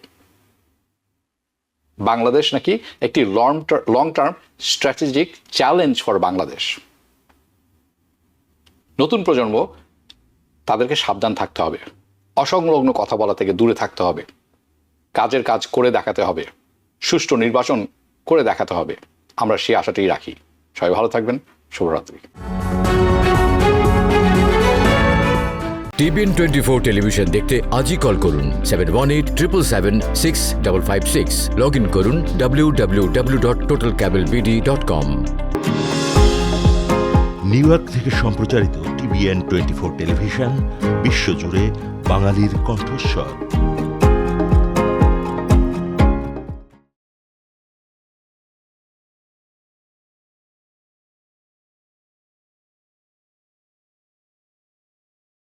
বাংলাদেশ নাকি একটি long term strategic challenge for Bangladesh. নতুন প্রজন্ম, তাদেরকে সাবধান থাকতে হবে, অসংলগ্ন কথা বলা থেকে দূরে থাকতে হবে, কাজের কাজ করে দেখাতে হবে, সুষ্ঠু নির্বাচন করে দেখাতে হবে। আমরা সেই আশাটাই রাখি। সবাই ভালো থাকবেন। শুভরাত্রি। TBN 24 টেলিভিশন দেখতে আজই কল করুন 7187776556। লগ ইন করুন www.totalcablebd.com। নিউ ইয়র্ক থেকে সম্প্রচারিত TBN 24 টেলিভিশন বিশ্বজুড়ে বাঙালির কণ্ঠস্বর।